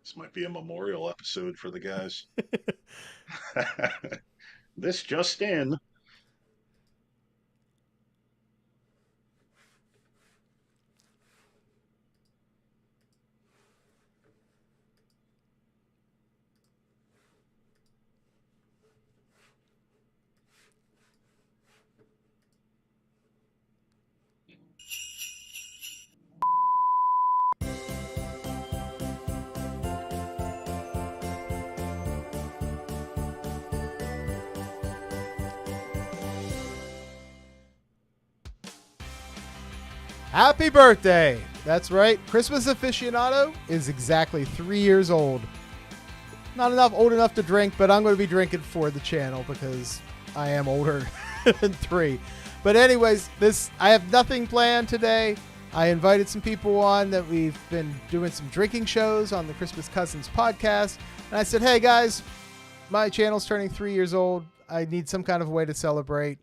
This might be a memorial episode for the guys. This just in. Happy birthday! That's right, Christmas Aficionado is exactly 3 years old. Not old enough to drink, but I'm going to be drinking for the channel because I am older than 3. But anyways, I have nothing planned today. I invited some people on that we've been doing some drinking shows on the Christmas Cousins podcast. And I said, hey guys, my channel's turning 3 years old. I need some kind of way to celebrate.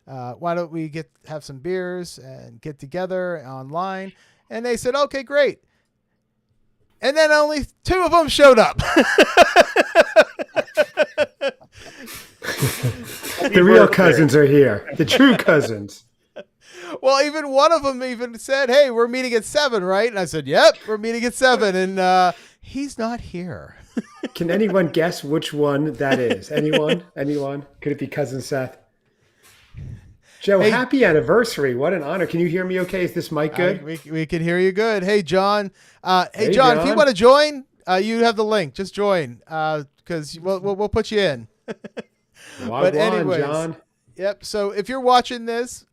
Why don't we have some beers and get together online? And they said, okay, great. And then only 2 of them showed up. The real cousins are here. The true cousins. Well, even one of them even said, hey, we're meeting at 7, right? And I said, yep, we're meeting at 7. And he's not here. Can anyone guess which one that is? Anyone? Anyone? Could it be Cousin Seth? Joe, hey, happy anniversary. What an honor. Can you hear me okay? Is this mic good? We can hear you good. Hey, John. Hey, John, if you want to join, you have the link. Just join because we'll put you in. But anyways, John. Yep. So if you're watching this,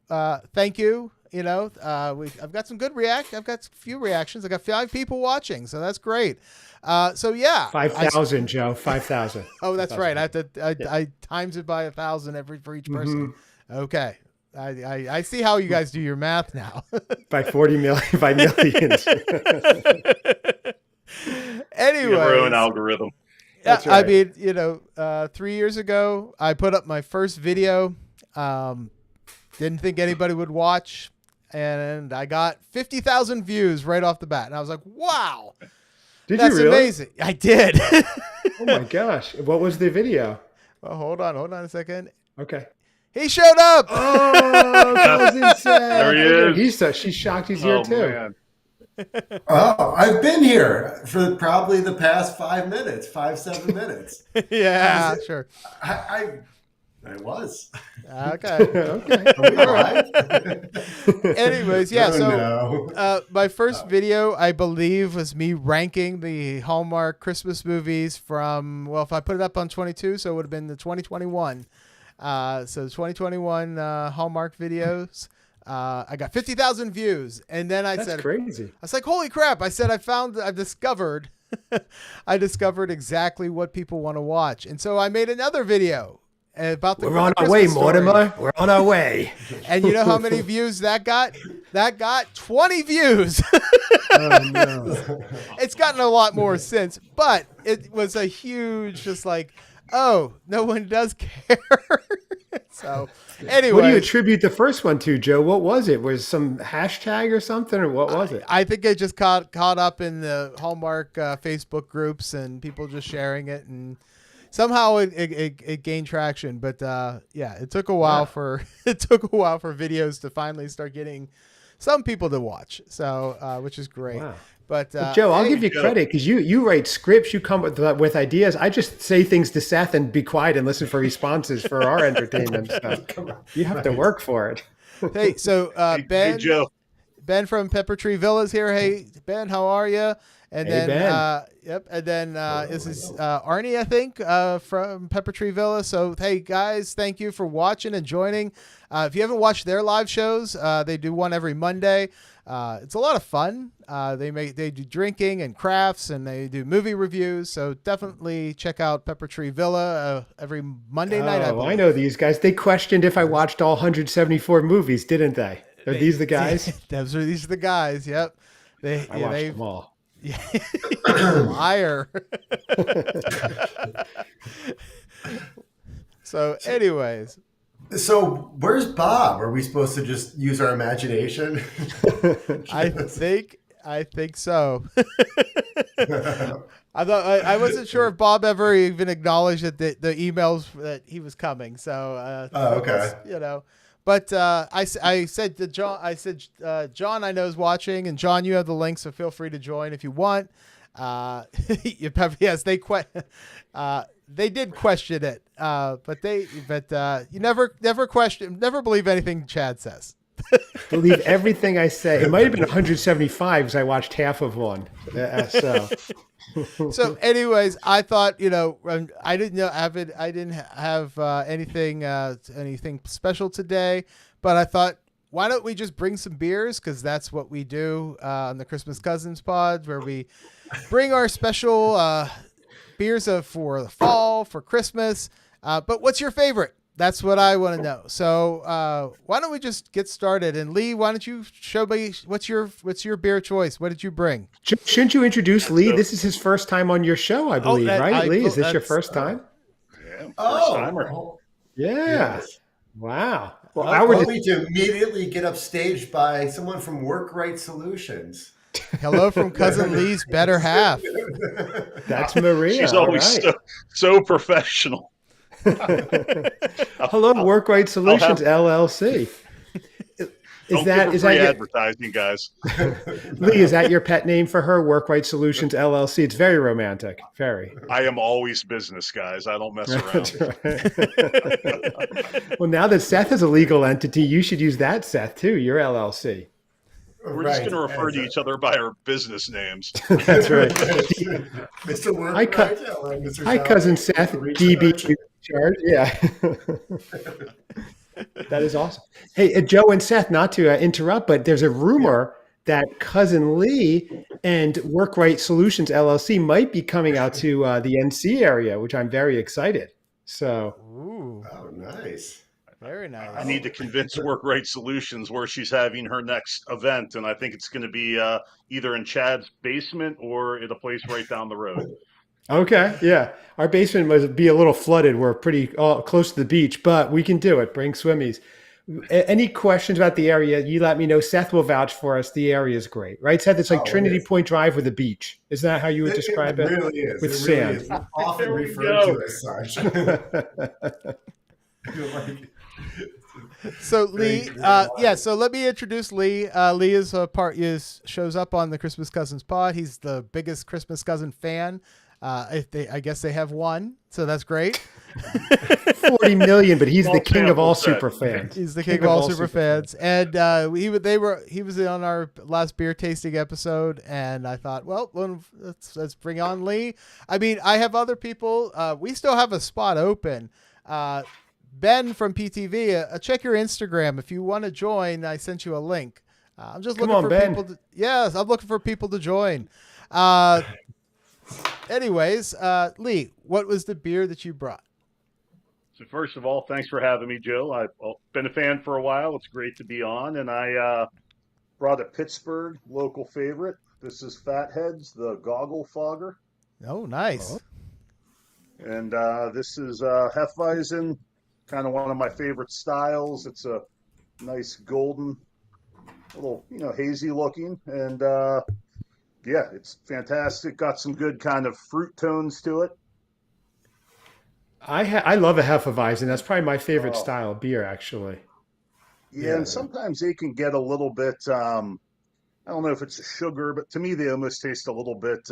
thank you. You know, I've got some good I've got a few reactions. I got 5 people watching, so that's great. So yeah, 5,000, Joe. 5,000. Oh, that's right. I have to. I times it by 1,000 for each person. Mm-hmm. Okay. I see how you guys do your math now. By 40 million, by millions. Anyway, your own algorithm. That's right. I mean, you know, 3 years ago, I put up my first video. Didn't think anybody would watch, and I got 50,000 views right off the bat. And I was like, wow. That's you really? Amazing. I did. Oh my gosh. What was the video? Well, hold on a second. Okay. He showed up. Oh, Cousin Seth. There he is. She's shocked he's here too. Man. Oh, I've been here for probably the past 5 minutes, 7 minutes. Yeah, sure. I was. Okay. Okay. Are we all right? Anyways, yeah. My first video, I believe, was me ranking the Hallmark Christmas movies from, well, if I put it up on 22, so it would have been the 2021. So 2021 Hallmark videos. I got 50,000 views, and then That's crazy. I was like, holy crap. I said, I discovered exactly what people want to watch. And so I made another video about the We're on our Christmas way, story. Mortimer. We're on our way. And you know how many views that got? That got 20 views. Oh, no. It's gotten a lot more since, but it was a huge, just like, oh, no one does care. So anyway. What do you attribute the first one to, Joe? What was it? Was some hashtag or something, or what was it? I think it just caught up in the Hallmark Facebook groups and people just sharing it, and somehow it gained traction. But yeah, it took a while for videos to finally start getting some people to watch. So which is great. Wow. But Joe, I'll give you credit because you write scripts, you come with ideas. I just say things to Seth and be quiet and listen for responses for our entertainment. So you have to work for it. Hey, so Ben, hey, Joe. Ben from Pepper Tree Villas here. Hey, Ben, how are you? And hey, then, Ben. yep. And then this is Arnie, I think, from Pepper Tree Villa. So, hey, guys, thank you for watching and joining. If you haven't watched their live shows, they do one every Monday. It's a lot of fun. They do drinking and crafts, and they do movie reviews. So definitely check out Pepper Tree Villa every Monday night. I know these guys. They questioned if I watched all 174 movies, didn't they? Are these the guys? These are the guys. Yep. I watched them all. Yeah. Liar. So anyways. So where's Bob? Are we supposed to just use our imagination? I think so. I thought I wasn't sure if Bob ever even acknowledged that the emails that he was coming. So Okay. But I said to John, John, I know is watching, and John, you have the link, so feel free to join if you want. Yes, they did question it, but you never believe anything Chad says. Believe everything I say. It might have been 175 because I watched half of one. So, anyways, I thought I didn't have anything special today, but I thought, why don't we just bring some beers, because that's what we do on the Christmas Cousins pod, where we bring our special beers for the fall, for Christmas. But what's your favorite? That's what I want to know. So why don't we just get started? And Lee, why don't you show me what's your beer choice? What did you bring? Shouldn't you introduce Lee? This is his first time on your show, I believe, right? Lee, is this your first time? Yeah, first timer. Yeah. Yes. Wow. Well, Only to immediately get upstaged by someone from Workrite Solutions. Hello from cousin Lee's better half. That's Maria. She's always so professional. Hello, Workrite Solutions LLC. Is that advertising, guys? Lee? Is that your pet name for her? Workrite Solutions LLC. It's very romantic. Very. I am always business, guys. I don't mess around. Well, now that Seth is a legal entity, you should use that, Seth, too. Your LLC. We're just going to refer to each other by our business names. That's right. Mr. Workrite. Hi, cousin Seth. DB charge. Yeah. That is awesome. Hey, Joe and Seth, not to interrupt, but there's a rumor that cousin Lee and Workrite Solutions LLC might be coming out to the NC area, which I'm very excited. So, ooh, oh, nice. Very nice. I need to convince Workrite Solutions where she's having her next event, and I think it's going to be either in Chad's basement or at a place right down the road. Okay, yeah. Our basement must be a little flooded. We're pretty close to the beach, but we can do it. Bring swimmies. Any questions about the area, you let me know. Seth will vouch for us. The area is great, right, Seth? It's like Trinity Point Drive with a beach. Isn't that how you would describe it? It really is. With it sand. Really is. Often referred to as such. So Lee, so let me introduce Lee. Lee is shows up on the Christmas Cousins pod. He's the biggest Christmas Cousin fan. I guess they have one, so that's great. 40 million, but he's the king of all super fans. He's the king of all super fans. And he was on our last beer tasting episode, and I thought, well, let's bring on Lee. I mean, I have other people. We still have a spot open. Ben from PTV, check your Instagram if you want to join. I sent you a link. I'm just looking for people. I'm looking for people to join. Anyways, Lee, what was the beer that you brought? So first of all, thanks for having me, Joe. I've been a fan for a while. It's great to be on, and I brought a Pittsburgh local favorite. This is Fatheads, the Goggle Fogger. Oh, nice. And this is Hefeweizen, kind of one of my favorite styles. It's a nice golden, little, hazy looking, and it's fantastic. Got some good kind of fruit tones to it. I love a Hefeweizen. That's probably my favorite style of beer, actually. Yeah, and sometimes they can get a little bit, I don't know if it's a sugar, but to me they almost taste a little bit,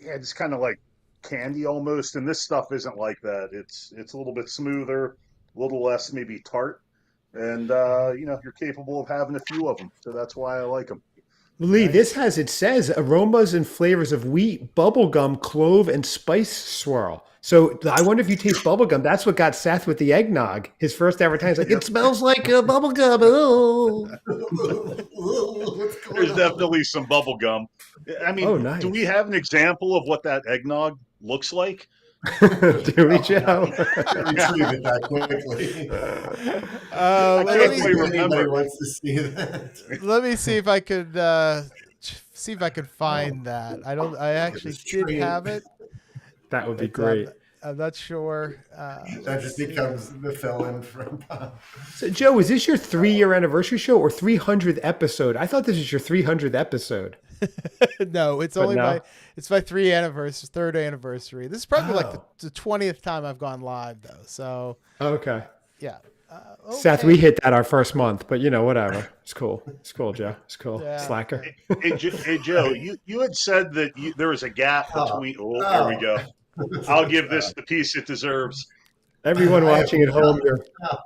just kind of like candy almost. And this stuff isn't like that. It's a little bit smoother, a little less maybe tart. And, you're capable of having a few of them. So that's why I like them. Lee, it says aromas and flavors of wheat, bubblegum, clove, and spice swirl. So I wonder if you taste bubblegum. That's what got Seth with the eggnog. His first ever time. He's like, it smells like bubblegum. Oh. There's definitely some bubblegum. I mean, nice. Do we have an example of what that eggnog looks like? Do we, Joe? Retrieve it that quickly. I can't quite remember. Wants to see that. Let me see if I could find that. I actually did have it. That would be great. I'm not sure. That just becomes the fill-in from Bob. So, Joe, is this your 3-year anniversary show or 300th episode? I thought this was your 300th episode. No, it's But only no? my third anniversary. This is probably like the 20th time I've gone live though. So Okay. yeah. Seth, Okay. we hit that our first month, but whatever. It's cool. It's cool, Joe. It's cool. Yeah. Slacker. Hey, Joe, you had said that there was a gap between. Oh, there we go. I'll give this the piece it deserves. Everyone watching at home,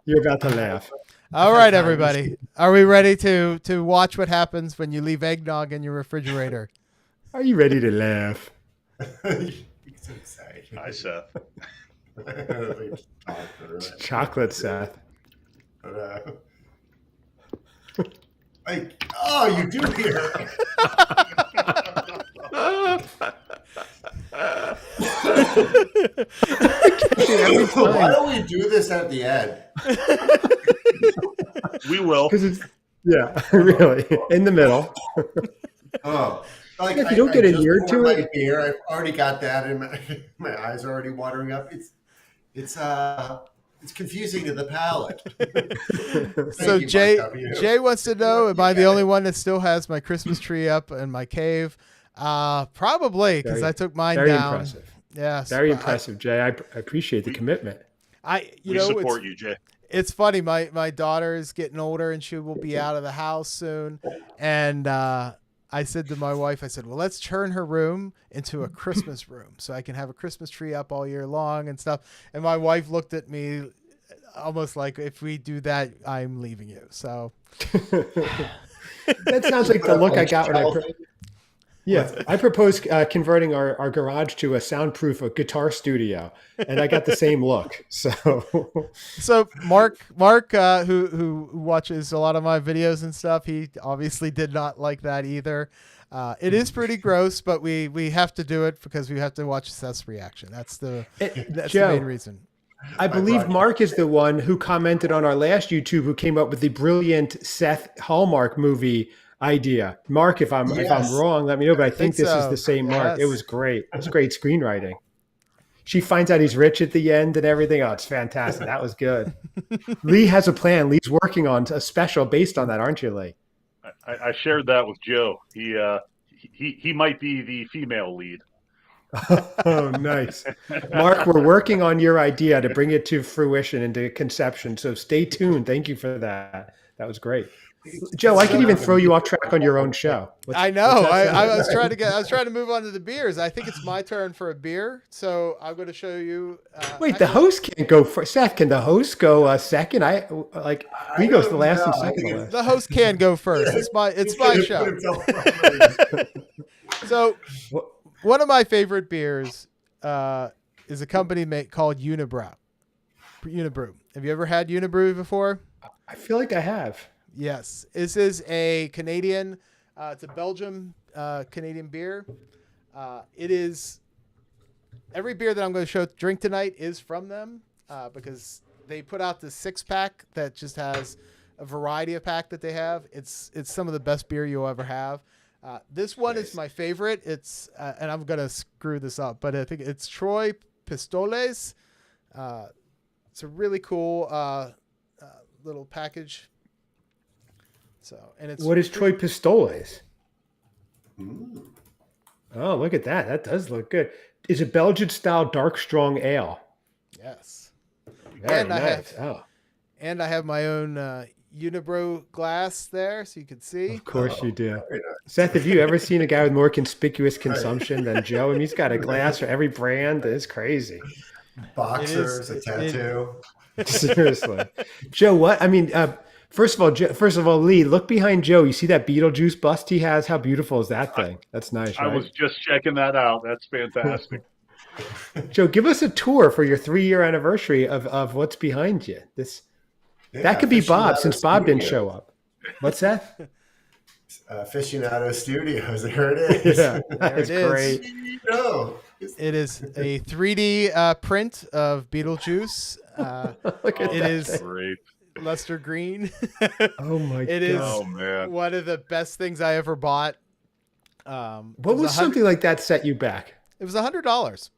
you're about to laugh. All right, everybody. Are we ready to watch what happens when you leave eggnog in your refrigerator? Are you ready to laugh? He's so excited. Hi, Seth. Chocolate, Seth. Like, oh, you do hear. Why don't we do this at the end? We will. Because it's really in the middle. Oh, like If you don't get I an just ear poured to my it. beer. I've already got that in my eyes are already watering up. It's confusing to the palate. So you, Jay Mark W. Jay wants to know, am I the only one that still has my Christmas tree up in my cave? Probably, because I took mine Very down. impressive. Yes, Very but impressive, Jay. I appreciate the commitment. We support you, Jay. It's funny. My daughter is getting older, and she will be out of the house soon. And I said to my wife, I said, well, let's turn her room into a Christmas room so I can have a Christmas tree up all year long and stuff. And my wife looked at me almost like, if we do that, I'm leaving you. So That sounds like the look I got when I proposed converting our garage to a soundproof guitar studio, and I got the same look. So Mark, who watches a lot of my videos and stuff, he obviously did not like that either. It is pretty gross, but we have to do it because we have to watch Seth's reaction. That's the main reason. I believe Mark is the one who commented on our last YouTube who came up with the brilliant Seth Hallmark movie idea. Mark, if I'm wrong, let me know. But I think this is the same Mark. Yes. It was great. It was great screenwriting. She finds out he's rich at the end and everything. Oh, it's fantastic. That was good. Lee has a plan. Lee's working on a special based on that, aren't you, Lee? I shared that with Joe. He might be the female lead. Oh, nice. Mark, we're working on your idea to bring it to fruition and to conception. So stay tuned. Thank you for that. That was great. Joe, I could even throw you off track on your own show. I know. I was trying to move on to the beers. I think it's my turn for a beer, so I'm going to show you. Wait, the host can't go first. Seth, can the host go second? He goes the last and second. The host can go first. It's my show. So, one of my favorite beers is a company called Unibrew. Have you ever had Unibrew before? I feel like I have. Yes. This is a Canadian, it's a Belgium Canadian beer. It is, every beer that I'm going to drink tonight is from them because they put out this 6-pack that just has a variety of pack that they have. It's some of the best beer you'll ever have. This one is my favorite. It's, and I'm going to screw this up, but I think it's Troy Pistoles. It's a really cool little package. So, and it's what is Troy Pistoles? Oh, look at that. That does look good. Is it Belgian style dark strong ale? Yes. Very And nice. I have my own Unibrew glass there, so you can see. Of course you do. Seth, have you ever seen a guy with more conspicuous consumption than Joe? I mean, he's got a glass for every brand. It's crazy. Boxers, a tattoo. Seriously. Joe, what? I mean, first of all, Lee, look behind Joe. You see that Beetlejuice bust he has? How beautiful is that thing? That's nice, right? I was just checking that out. That's fantastic. Joe, give us a tour for your 3-year anniversary of what's behind you. That could be Bob, since Bob didn't show up. What's that? Aficionado Studios. There it is. Yeah, it that's is. great. It is a 3D print of Beetlejuice. Look at It that is thing. Great. Luster Green. Oh my god! It is Oh man. one of the best things I ever bought. What was something like that set you back? It was $100.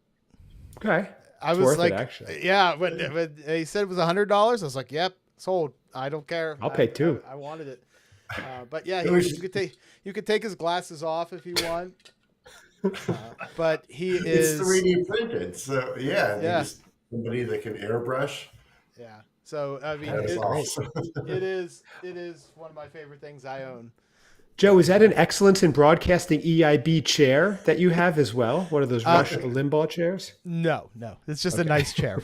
Okay. I It's was worth like, it, actually. yeah, when he said it was $100, I was like, yep, sold. I don't care. I'll pay two. I wanted it. But yeah, It was- you could take his glasses off if you want. But he It's is 3D printed, so yeah, they Yeah. just somebody that can airbrush. yeah. So I mean, That is awesome. it is one of my favorite things I own. Joe, is that an excellence in broadcasting EIB chair that you have as well? One of those Rush Limbaugh chairs? No, it's just a nice chair.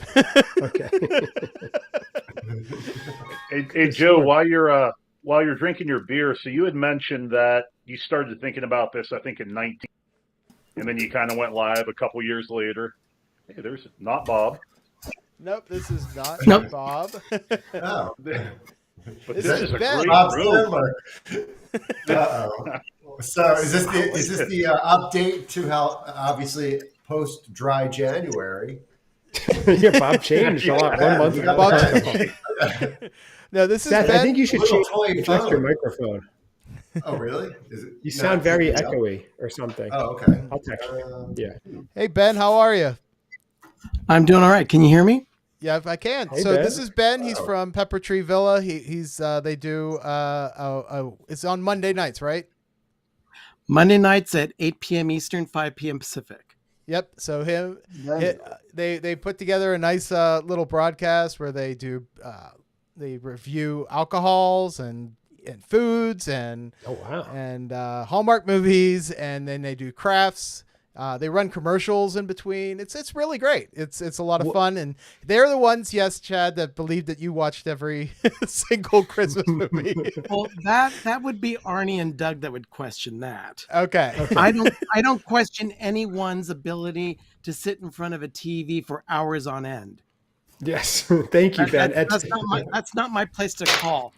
Okay. Hey Joe, while you're drinking your beer, so you had mentioned that you started thinking about this, I think, in 19, and then you kind of went live a couple years later. Hey, there's not Bob, Nope, this is not Nope. Bob. Oh, but This this is is a Ben. great Bob room. Uh-oh. So is this the update to how obviously post dry January? Yeah, Bob changed a lot. 1 month ago. Bob- No, this is Seth, Ben. I think you should Little change toy adjust your phone. microphone. Oh, really? Is it? You no, sound very it's- echoey or something. Oh, okay. I'll text you. Yeah. Hey Ben, how are you? I'm doing all right. Can you hear me? Yeah, if I can. Hey, So Ben. this is Ben. He's Oh. from Pepper Tree Villa. They do it's on Monday nights, right? Monday nights at 8 p.m. Eastern, 5 p.m. Pacific. Yep. So they put together a nice little broadcast where they do they review alcohols and foods and Oh, wow. Hallmark movies, and then they do crafts. They run commercials in between. It's really great. It's a lot of fun, and they're the ones, yes, Chad, that believe that you watched every single Christmas movie. Well, that would be Arnie and Doug that would question that. Okay. I don't question anyone's ability to sit in front of a TV for hours on end. Yes. Thank you, Ben. That's not my place to call.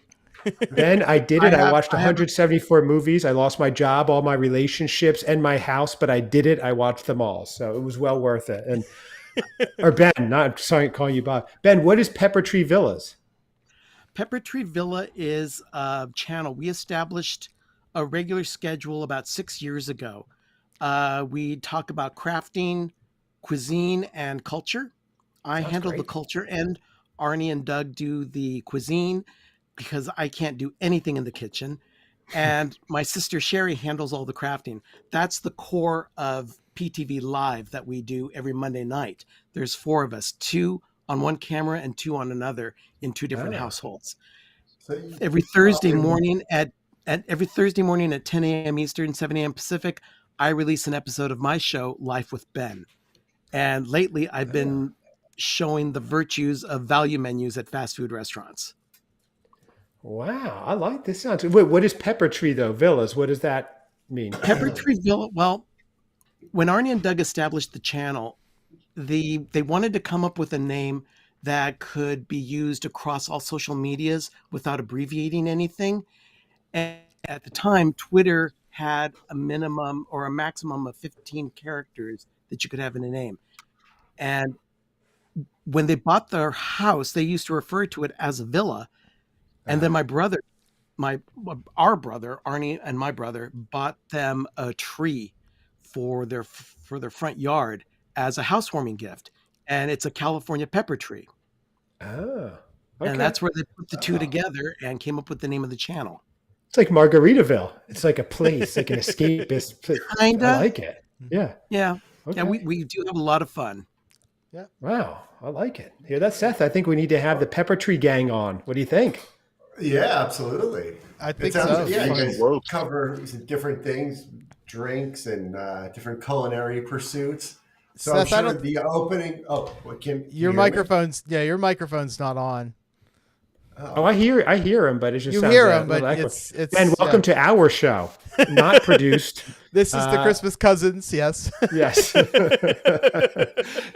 Ben, I did it. I watched I have- 174 movies. I lost my job, all my relationships, and my house, but I did it. I watched them all. So it was well worth it. And or Ben, not sorry calling you Bob. Ben, what is Pepper Tree Villas? Pepper Tree Villa is a channel. We established a regular schedule about 6 years ago. We talk about crafting, cuisine, and culture. I Sounds handle great. the culture end. Arnie and Doug do the cuisine because I can't do anything in the kitchen. And my sister Sherry handles all the crafting. That's the core of PTV Live that we do every Monday night. There's 4 of us, 2 on one camera and 2 on another in 2 different households. So you- Every Thursday and- morning at 10 a.m. Eastern, 7 a.m. Pacific, I release an episode of my show, Life with Ben. And lately, I've been showing the virtues of value menus at fast food restaurants. Wow, I like this. Sounds. Wait, what is Pepper Tree though? Villas. What does that mean? Pepper Tree Villa. Well, when Arnie and Doug established the channel, they wanted to come up with a name that could be used across all social medias without abbreviating anything. And at the time, Twitter had a minimum or a maximum of 15 characters that you could have in a name. And when they bought their house, they used to refer to it as a villa. And then our brother, Arnie and my brother, bought them a tree for their front yard as a housewarming gift. And it's a California pepper tree. Oh, And that's where they put the two together and came up with the name of the channel. It's like Margaritaville. It's like a place, like an escapist place. Kinda. I like it. Yeah. Yeah. Okay. Yeah, we do have a lot of fun. Wow, I like it. Hear that, Seth? I think we need to have the Pepper Tree Gang on. What do you think? Yeah, absolutely. I think It sounds so. yeah, you guys Whoa. cover different things, drinks, and different culinary pursuits. So Seth, I'm sure the opening. Oh, what can Your microphone's not on. Oh, I hear him, but it just You sounds hear a him, but little it's And welcome to our show, not produced. This is the Christmas Cousins, yes. Yes.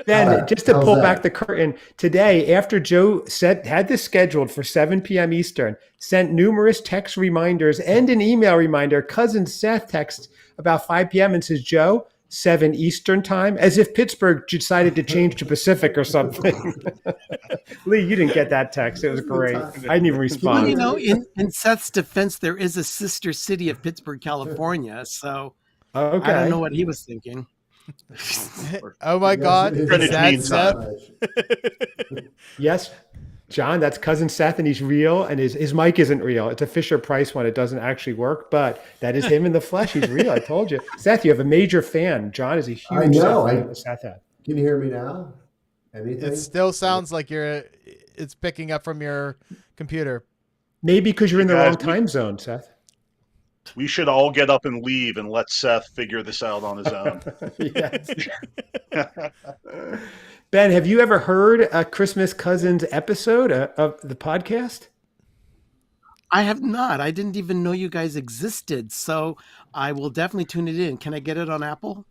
Ben, just to how's pull that? back the curtain, today, after Joe had this scheduled for 7 p.m. Eastern, sent numerous text reminders and an email reminder, cousin Seth texts about 5 p.m. and says, Joe, 7 Eastern time, as if Pittsburgh decided to change to Pacific or something. Lee, you didn't get that text. It was great. I didn't even Well, respond. you know, in Seth's defense, there is a sister city of Pittsburgh, California. So Okay. I don't know what he was thinking. Oh my God. Yes, Is that mean Seth? Yes, John, that's cousin Seth, and he's real, and his mic isn't real. It's a Fisher Price one. It doesn't actually work, but that is him in the flesh. He's real. I told you. Seth, you have a major fan. John is a I huge know. Seth fan. Can you hear me now? Anything? It still sounds like it's picking up from your computer. Maybe because you're in the Guys, wrong time zone, Seth. We should all get up and leave and let Seth figure this out on his own. Yes. Ben, have you ever heard a Christmas Cousins episode of the podcast? I have not. I didn't even know you guys existed, so I will definitely tune it in. Can I get it on Apple?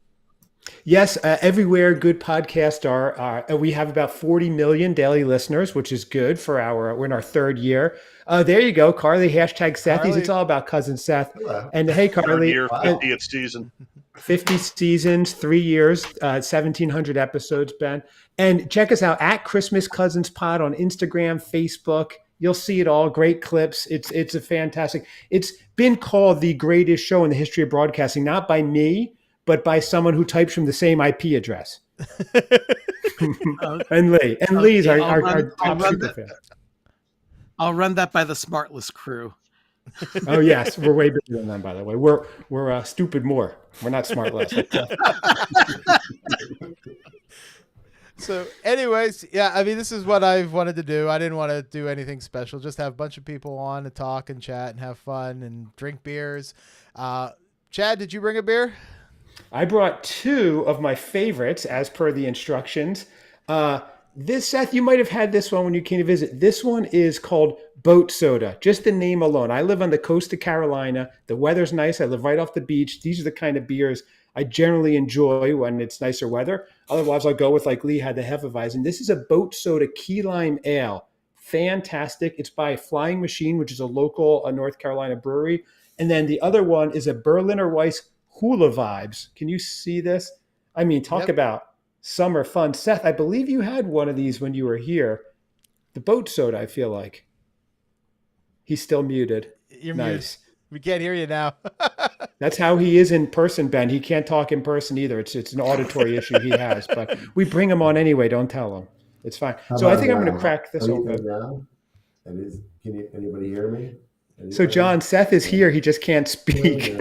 Yes, everywhere good podcasts are. We have about 40 million daily listeners, which is good for we're in our third year. There you go, Carly, hashtag Sethies. Carly. It's all about cousin Seth. Hello. And hey, Third Carly, year, 50th season. 50 seasons, 3 years, 1,700 episodes, Ben. And check us out at Christmas Cousins Pod on Instagram, Facebook. You'll see it all. Great clips. It's a fantastic. It's been called the greatest show in the history of broadcasting, not by me, but by someone who types from the same IP address. And Lee. And Lee's our top super fan. I'll run that by the Smartless crew. Oh yes, we're way bigger than them, by the way. We're stupid more. We're not smart less. So, anyways, yeah, I mean, this is what I've wanted to do. I didn't want to do anything special. Just have a bunch of people on to talk and chat and have fun and drink beers. Chad, did you bring a beer? I brought two of my favorites as per the instructions. This, Seth, you might have had this one when you came to visit. This one is called Boat Soda. Just the name alone. I live on the coast of Carolina. The weather's nice. I live right off the beach. These are the kind of beers I generally enjoy when it's nicer weather. Otherwise, I'll go with, like Lee had, the Hefeweizen. This is a Boat Soda Key Lime Ale. Fantastic. It's by Flying Machine, which is a local North Carolina brewery. And then the other one is a Berliner Weiss Hula Vibes. Can you see this? I mean, talk about summer fun. Seth, I believe you had one of these when you were here. The Boat Soda, I feel like. He's still muted. You're nice. muted. We can't hear you now. That's how he is in person, Ben. He can't talk in person either. It's an auditory issue he has, but we bring him on anyway. Don't tell him. It's fine. So I think I'm going to crack this open. Can anybody hear me? Anybody? So John, Seth is here. He just can't speak.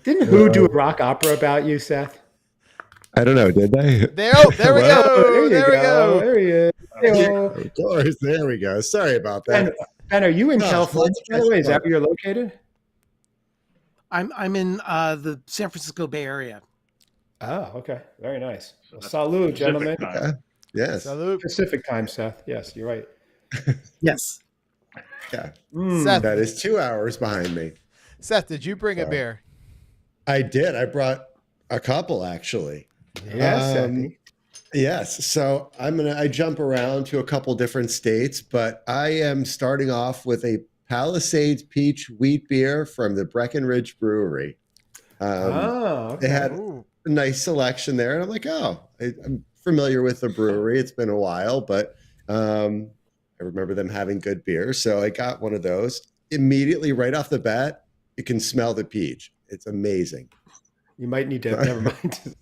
Didn't Who do a rock opera about you, Seth? I don't know. Did they? There we go. There we go. There he is. Of course. There we go. Sorry about that. Ben, are you in California, by the way? Is that where you're located? I'm in the San Francisco Bay Area. Oh, okay. Very nice. Well, salute, gentlemen. Yes. Salute. Pacific time, Seth. Yes, you're right. Yes. Yeah. Seth, That is 2 hours behind me. Seth, did you bring a beer? I did. I brought a couple, actually. Yes, Sethy. Yes. So I jump around to a couple different states, but I am starting off with a Palisades Peach wheat beer from the Breckenridge Brewery. Okay. They had a nice selection there, and I'm like, I'm familiar with the brewery. It's been a while, but I remember them having good beer. So I got one of those. Immediately, right off the bat, you can smell the peach. It's amazing. You might need to. Never mind.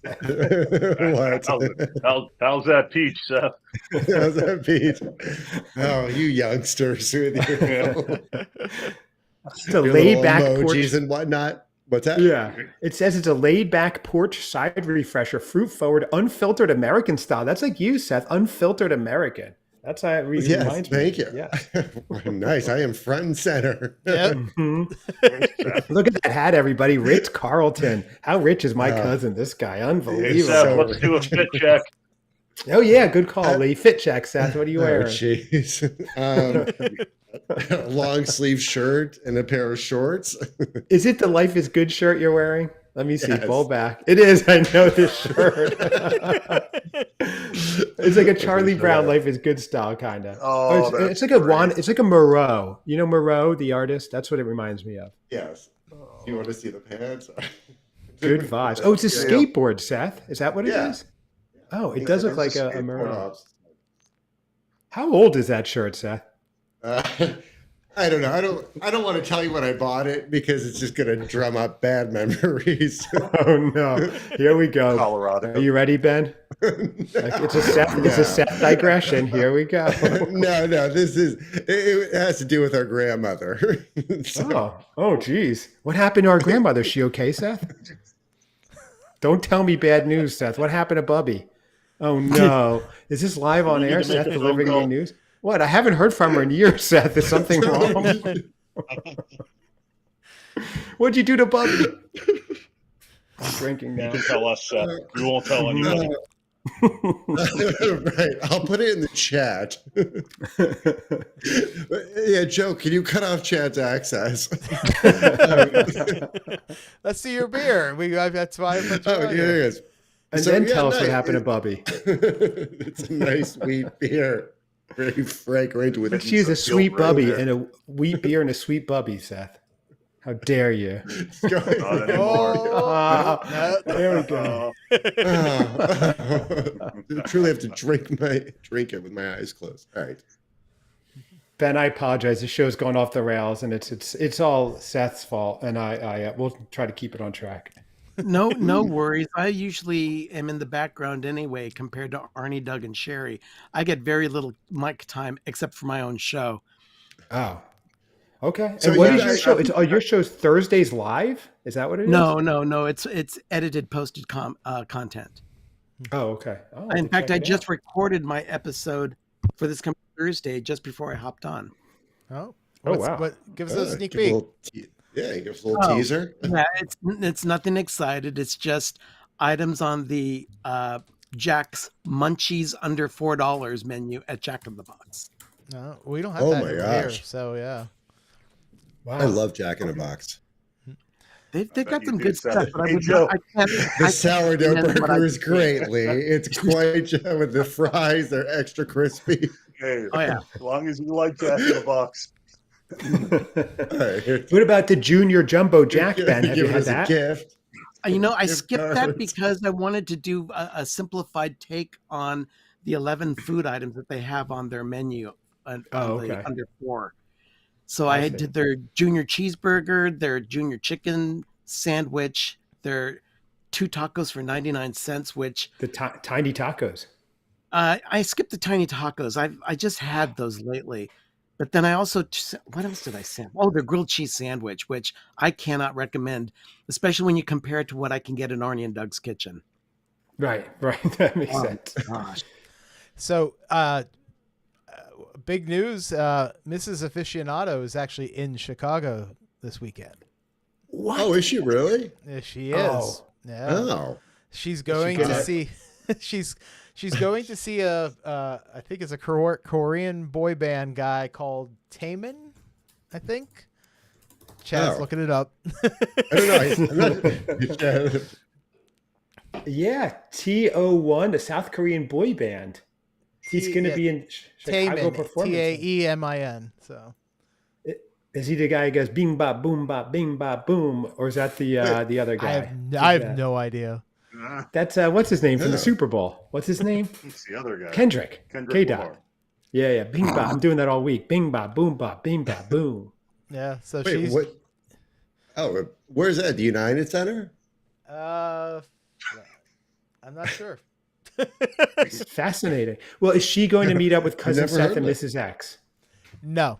What? How's that peach, Seth? How's that peach? Oh, you youngsters with your, It's a laid back emojis porch and whatnot. What's that? Yeah. It says it's a laid back porch side refresher, fruit forward, unfiltered American style. That's like you, Seth. Unfiltered American. That's how it reminds me. Thank you. Yeah. Nice. I am front and center. Yep. Look at that hat, everybody. Ritz Carlton. How rich is my cousin? This guy. Hey, Unbelievable. Seth, let's do a fit check. Oh, yeah. Good call, Lee. Fit check, Seth. What are you Oh, wearing? jeez. A long sleeve shirt and a pair of shorts. Is it the Life is Good shirt you're wearing? Let me see. Yes. Pull back. It is. I know this shirt. It's like a Charlie Brown Life is Good style, kind of. Oh, it's like a one. It's like a Moreau. You know Moreau, the artist. That's what it reminds me of. Yes. Do you want to see the pants? Good vibes. Oh, it's a skateboard, Seth. Is that what it is? Oh, it does look like a Moreau. How old is that shirt, Seth? I don't know. I don't want to tell you when I bought it because it's just going to drum up bad memories. Oh no! Here we go. Colorado. Are you ready, Ben? It's a Seth digression. Here we go. No. It has to do with our grandmother. Geez. What happened to our grandmother? Is she okay, Seth? Don't tell me bad news, Seth. What happened to Bubby? Oh no! Is this live on air? Seth delivering me news. What? I haven't heard from her in years, Seth. Is something wrong? What'd you do to Bubby? I'm drinking now. You can tell us, Seth. We won't tell anyone. Right. I'll put it in the chat. Yeah, Joe, can you cut off chat's access? Let's see your beer. That's why I put you on here here. it is. And then tell us what happened to Bubby. It's a nice wheat beer. Very fragrant with. But she is a sweet Bubby and a wheat beer and a sweet Bubby, Seth. How dare you? Not anymore. There we go. I truly have to drink it with my eyes closed. All right. Ben, I apologize. The show's gone off the rails, and it's all Seth's fault, and I we'll try to keep it on track. No worries. I usually am in the background anyway compared to Arnie, Doug, and Sherry. I get very little mic time except for my own show. Oh, okay. So and what yeah, is your show? Your show's Thursdays live? Is that what it is? No. It's edited, posted content. Oh, okay. Oh, In fact, I just recorded my episode for this coming Thursday just before I hopped on. Oh, wow. Give us a sneak Give a peek. little give us a little teaser. Yeah, it's nothing excited. It's just items on the Jack's Munchies under $4 menu at Jack in the Box. No, we don't have Oh that my here. gosh. So yeah. Wow. I love Jack in a Box. They've got you some do, good Seth. stuff, but Hey, Joe. The sourdough burger is great, greatly. Lee. It's quite with the fries. They're extra crispy. Hey, Oh yeah. as long as you like Jack in the Box. All right, here. What about the Junior Jumbo Jack, Ben? Have you Give it had as a that? gift. I Gift skipped that cards. because I wanted to do a simplified take on the 11 food items that they have on their menu on the okay. under 4. So I I see. did their junior cheeseburger, their junior chicken sandwich, their 2 tacos for 99 cents, which The tiny tacos. I skipped the tiny tacos. I just had those lately. But then I also, what else did I send? Oh, the grilled cheese sandwich, which I cannot recommend, especially when you compare it to what I can get in Arnie and Doug's kitchen. Right. That makes Oh, sense. gosh. So, big news. Mrs. Aficionado is actually in Chicago this weekend. What? Oh, is she really? Yeah, she is. Oh. Yeah. Oh, She's going good to at- see. She's going to see I think it's a Korean boy band guy called Taemin. I think. Chad's Oh. looking it up. I don't know. Yeah, TO1, a South Korean boy band. He's going to be in Chicago Taemin. performing. Taemin. So. Is he the guy who goes bing bop boom bop bing bop boom, or is that the other guy? I have no idea. That's what's his name from Yeah. the Super Bowl? What's his name? It's the other guy. Kendrick. Kendrick K-Dot. Lamar. Yeah. Bing bop. I'm doing that all week. Bing bop boom bop bing bop boom. Yeah. So Wait, she's. what? Oh, where's that? The United Center? I'm not sure. It's fascinating. Well, is she going to meet up with cousin Never Seth heard and of it. Mrs. X? No.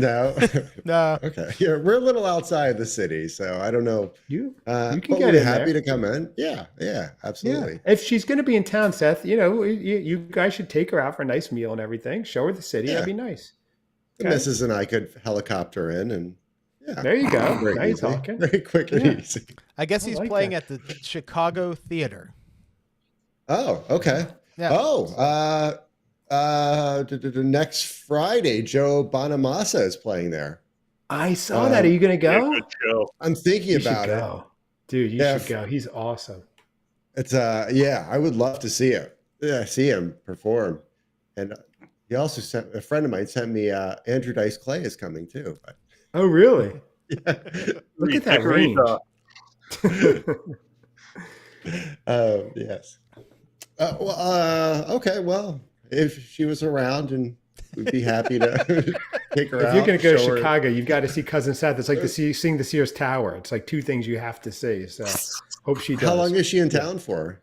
No. No. Okay. Yeah, we're a little outside the city, so I don't know. You But can we'll get be in happy there. to come in. Yeah, absolutely. If she's going to be in town, Seth, you guys should take her out for a nice meal and everything. Show her the city. Yeah. That'd be nice. The Okay. missus and I could helicopter in, and yeah, There you go. very Now you're easy. talking. Very quick and Yeah. easy. I guess I he's like playing that. at the Chicago Theater. Oh, okay. Yeah. Oh, next Friday, Joe Bonamassa is playing there. I saw that. Are you going to Yeah, go? good show. I'm thinking You about should it. go. Dude, you Yeah. should go. He's awesome. It's yeah, I would love to see it. Yeah, see him perform. And he also sent a friend of mine sent me Andrew Dice Clay is coming too. But, Oh, really? yeah. Look at that range. Yes. Okay. Well, if she was around, and we'd be happy to Take her If out. you're going to go to show her- Chicago, you've got to see Cousin Seth. It's like seeing the Sears Tower. It's like two things you have to see. So hope she does. How long is she in town for?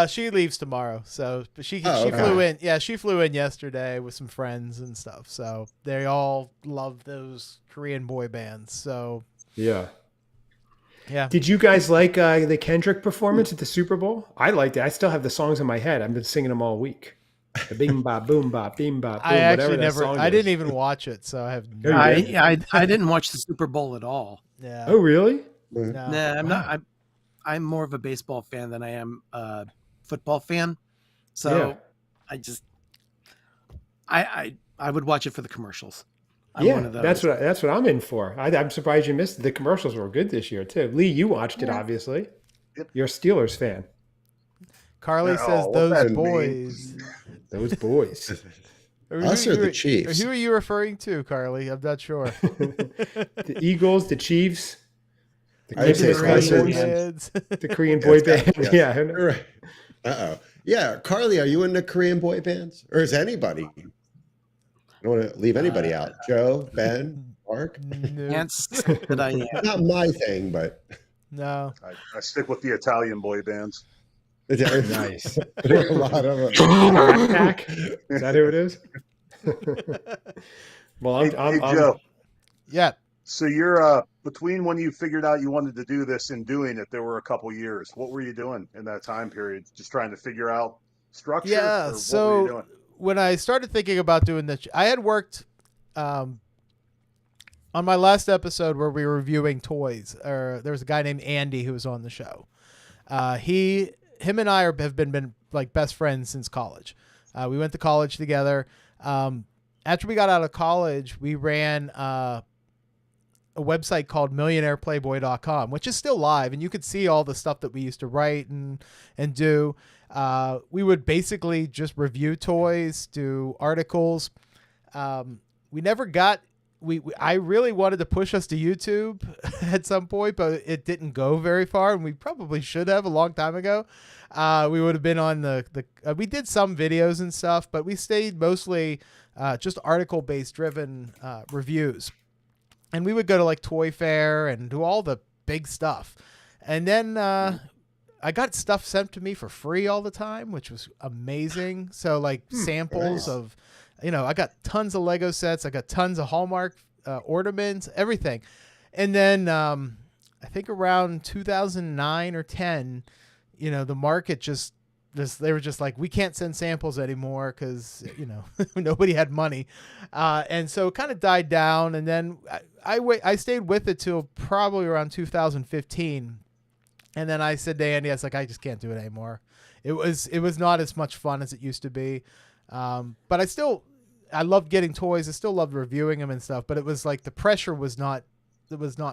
She leaves tomorrow, so but she Oh, okay. flew in. Yeah, she flew in yesterday with some friends and stuff. So they all love those Korean boy bands. So Yeah. yeah, Did you guys like the Kendrick performance at the Super Bowl? I liked it. I still have the songs in my head. I've been singing them all week. The bing bop boom bop bing bop boom. I actually whatever that never. song I is. didn't even watch it, so I have. Oh, No, you did? I didn't watch the Super Bowl at all. yeah. Oh, really? No. Nah, I'm not. I'm more of a baseball fan than I am a football fan. So Yeah. I would watch it for the commercials. I'm Yeah, one of those. that's what I'm in for. I'm surprised you missed it. The commercials were good this year too. Lee, you watched it obviously. Yep. You're a Steelers fan. Carly No, says what those that boys. Those boys. Us or the Chiefs? Who are you referring to, Carly? I'm not sure. The Eagles, the Chiefs, the I would say Christmas Cousins. Cousins, Bands. the Korean boy band. Yes. Yeah. Right. Uh-oh. Yeah, Carly, are you into Korean boy bands? Or is anybody? I don't want to leave anybody out. Joe, Ben, Mark? No. Can't say that I am. Not my thing, but No. I stick with the Italian boy bands. Nice. There are a lot of them. Rat Pack? Is that who it is? Well, Hey, I'm Joe. Yeah. So you're between when you figured out you wanted to do this and doing it, there were a couple years. What were you doing in that time period? Just trying to figure out structure? Yeah. Or what were you So doing? when I started thinking about doing this, I had worked on my last episode where we were reviewing toys. Or there was a guy named Andy who was on the show. Him and I have been like best friends since college. We went to college together. After we got out of college, we ran a website called millionaireplayboy.com, which is still live, and you could see all the stuff that we used to write and do. We would basically just review toys, do articles. We never got. I really wanted to push us to YouTube at some point, but it didn't go very far, and we probably should have a long time ago. We would have been on we did some videos and stuff, but we stayed mostly just article-based driven reviews. And we would go to like Toy Fair and do all the big stuff. And then I got stuff sent to me for free all the time, which was amazing. So like samples of, I got tons of Lego sets. I got tons of Hallmark ornaments, everything. And then I think around 2009 or 10, the market they were just like, we can't send samples anymore because, nobody had money. And so it kind of died down. And then I stayed with it till probably around 2015. And then I said to Andy, I was like, I just can't do it anymore. It was not as much fun as it used to be. But I loved getting toys. I still loved reviewing them and stuff, but it was like the pressure was not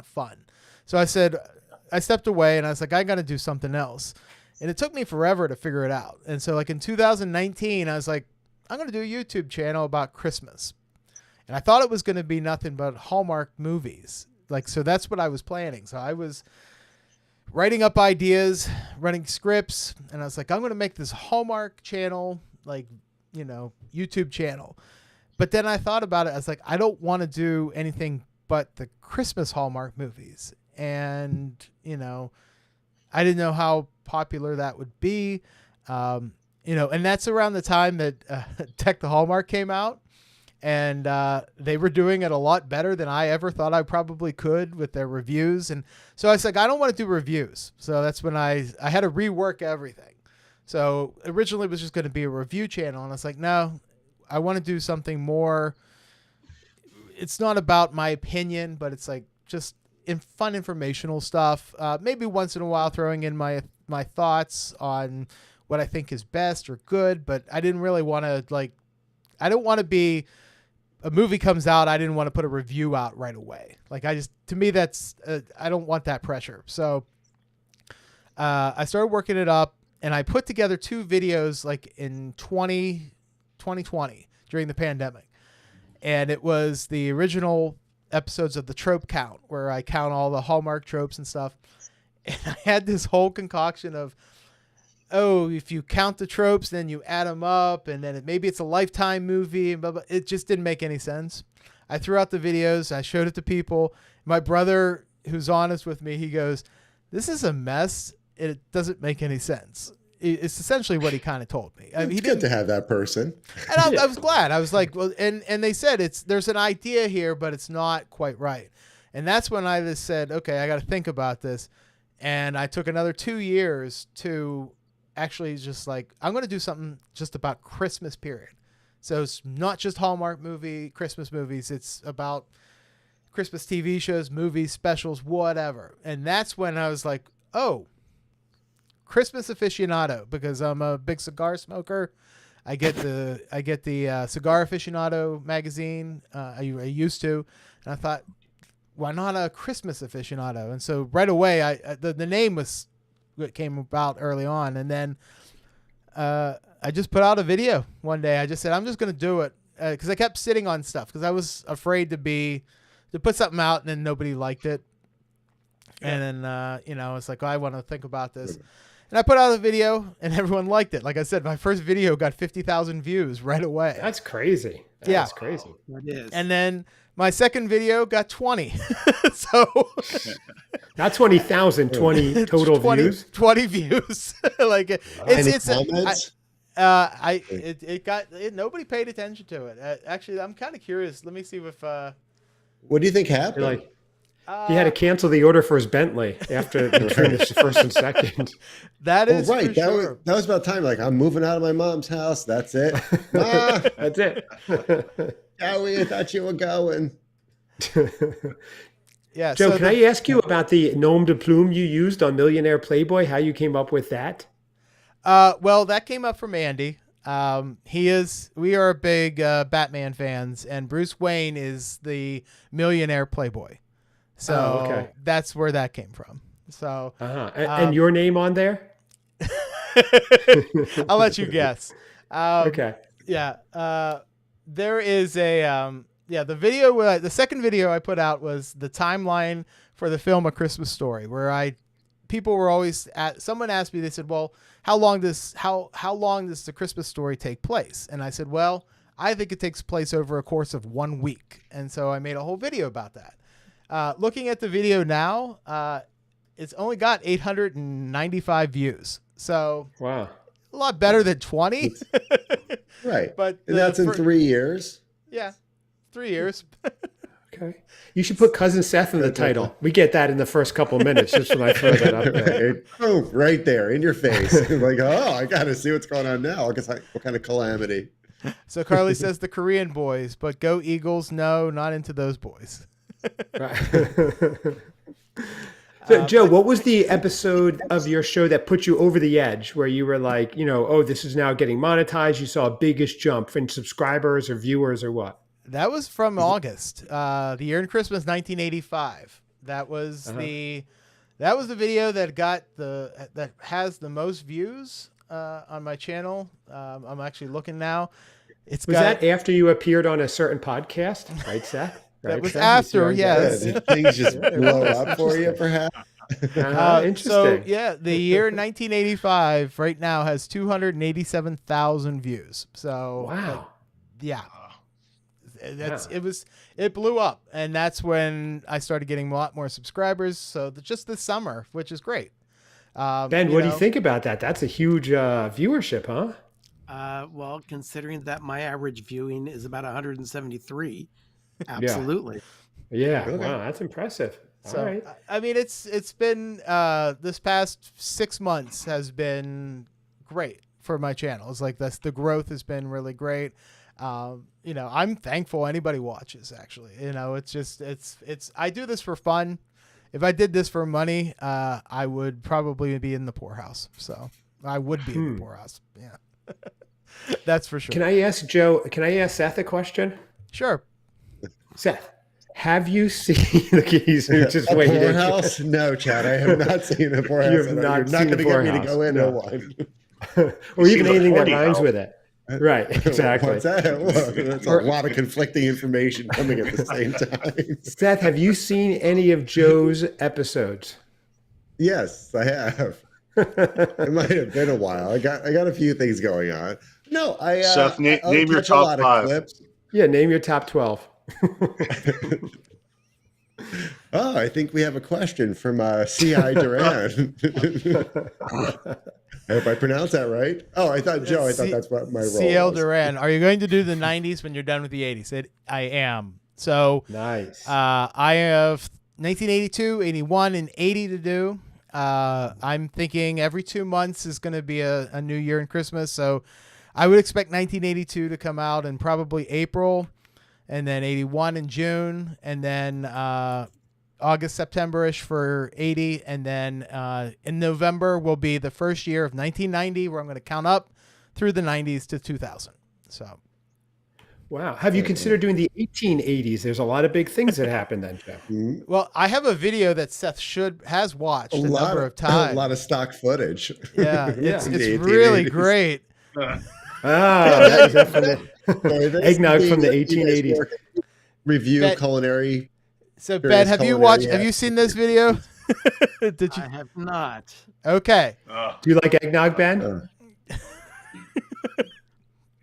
fun. So I stepped away and I was like, I got to do something else. And it took me forever to figure it out. And so like in 2019, I was like, I'm going to do a YouTube channel about Christmas. And I thought it was going to be nothing but Hallmark movies. So that's what I was planning. So I was writing up ideas, running scripts, and I was like, I'm going to make this Hallmark channel, YouTube channel. But then I thought about it. I was like, I don't want to do anything but the Christmas Hallmark movies. And, I didn't know how popular that would be. And that's around the time that Tech the Hallmark came out. And they were doing it a lot better than I ever thought I probably could with their reviews. And so I was like, I don't want to do reviews. So that's when I had to rework everything. So originally it was just going to be a review channel. And I was like, no, I want to do something more. It's not about my opinion, but it's like just fun informational stuff. Maybe once in a while throwing in my thoughts on what I think is best or good. But I didn't really want to I don't want to be, a movie comes out, I didn't want to put a review out right away. To me, that's, I don't want that pressure. So I started working it up and I put together 2 videos in 2020 during the pandemic. And it was the original episodes of the trope count where I count all the Hallmark tropes and stuff. And I had this whole concoction of, if you count the tropes, then you add them up, and then maybe it's a Lifetime movie, and blah, blah. It just didn't make any sense. I threw out the videos. I showed it to people. My brother, who's honest with me, he goes, "This is a mess. It doesn't make any sense." It's essentially what he kind of told me. I mean, It's good to have that person. and I was glad. I was like, well, and they said there's an idea here, but it's not quite right. And that's when I just said, okay, I got to think about this. And I took another 2 years to actually just like, I'm going to do something just about Christmas period. So it's not just Hallmark Christmas movies. It's about Christmas TV shows, movies, specials, whatever. And that's when I was like, oh, Christmas Aficionado, because I'm a big cigar smoker. I get the Cigar Aficionado magazine. I used to, and I thought, why not a Christmas Aficionado? And so right away, the name was what came about early on, and then I just put out a video one day. I just said I'm just going to do it because I kept sitting on stuff because I was afraid to put something out and then nobody liked it, and then it's like, I want to think about this. And I put out a video, and everyone liked it. Like I said, my first video got 50,000 views right away. That's crazy. That's crazy. It is. And then my second video got 20. So not 20,000, 20 total views. 20 views. Like it's comments? nobody paid attention to it. Actually, I'm kind of curious. Let me see if What do you think happened? Like, he had to cancel the order for his Bentley after between the first and second. that is right. for That sure. was about time. Like, I'm moving out of my mom's house. That's it. Ah, That's it. Joey, I thought you were going. Yeah. Joe, so can I ask you about the nom de plume you used on Millionaire Playboy? How you came up with that? Well, that came up from Andy. We are big Batman fans, and Bruce Wayne is the millionaire Playboy. So okay. That's where that came from. So And your name on there? I'll let you guess. Okay. Yeah. There is the video, the second video I put out was the timeline for the film A Christmas Story, where people were always someone asked me, they said, well, how long does the Christmas Story take place? And I said, well, I think it takes place over a course of 1 week. And so I made a whole video about that. Looking at the video now, it's only got 895 views. So Wow. a lot better than 20. Right. But and that's in 3 years. Yeah. 3 years. Okay. You should put Cousin Seth in the title. We get that in the first couple minutes just when I throw that up there. Oh, right there in your face. Like, oh, I got to see what's going on now. What kind of calamity? So Carly says the Korean boys, but go Eagles. No, not into those boys. So, Joe, what was the episode of your show that put you over the edge where you were like, oh, this is now getting monetized? You saw a biggest jump in subscribers or viewers or what? That was from August, the year in Christmas, 1985. That was the video that has the most views on my channel. I'm actually looking now. Was that after you appeared on a certain podcast, right, Seth? That was Seth? after, yes. Did things just blow up for you, perhaps? Interesting. So, yeah, the year 1985 right now has 287,000 views. So, wow. Yeah. It blew up, and that's when I started getting a lot more subscribers. So just this summer, which is great. Ben, what do you think about that? That's a huge viewership, huh? Well, considering that my average viewing is about 173, absolutely. Yeah. Okay. Wow, that's impressive. So all right. I mean, it's been this past 6 months has been great for my channel. It's like the growth has been really great. I'm thankful anybody watches, actually. It's I do this for fun. If I did this for money, I would probably be in the poorhouse. So I would be in the poorhouse. Yeah. That's for sure. Can I ask Seth a question? Sure. Seth, have you seen he's just a waiting. poorhouse? No, Chad, I have not seen a poorhouse. You have not You're not seen going to a get me to poorhouse. go into No. one. Or even seen a anything that funny rhymes house. with it. Right, exactly. What's that? Well, that's a lot of conflicting information coming at the same time. Seth, have you seen any of Joe's episodes? Yes, I have. It might have been a while. I got a few things going on. No, Seth, name your catch a top lot of 5. clips. Yeah, name your top 12. Oh, I think we have a question from C.I. Duran. I hope I pronounced that right. Oh, I thought Joe. I thought that's what my role CL was. Duran, are you going to do the 90s when you're done with the 80s? I am. So Nice. I have 1982, 81, and 80 to do. I'm thinking every 2 months is going to be a New Year and Christmas. So I would expect 1982 to come out in probably April, and then 81 in June, and then August, September-ish for 80. And then in November will be the first year of 1990, where I'm going to count up through the 90s to 2000. So. Wow. Have you considered doing the 1880s? There's a lot of big things that happened then, Joe. Well, I have a video that Seth has watched a number of times. A lot of stock footage. Yeah, it's really great. That is from the eggnog from the 1880s. Review culinary. So Ben, have you seen this video? Did you? I have not. Okay. Do you like eggnog, Ben?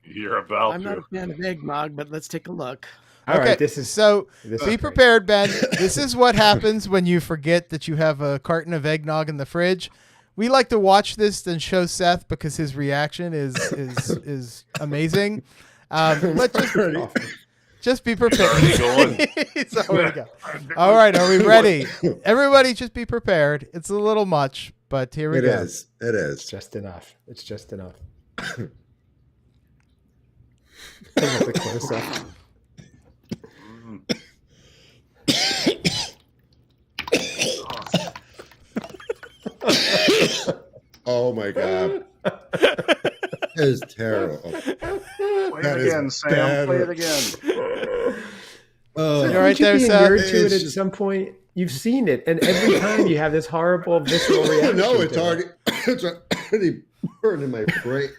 You're about I'm not a fan of eggnog, but let's take a look. All okay. right, this is Be prepared, Ben. This is what happens when you forget that you have a carton of eggnog in the fridge. We like to watch this and show Seth because his reaction is amazing. But just be prepared. All right, are we ready? Everybody, just be prepared. It's a little much, but here we go. It is. It's just enough. It's just enough. I love the close-up. Oh my god. That is terrible. Play it again, Sam. Play it again. You're right there, Seth. Seth. To it at some point. You've seen it, and every time you have this horrible visceral reaction. No, it's already burned in my brain.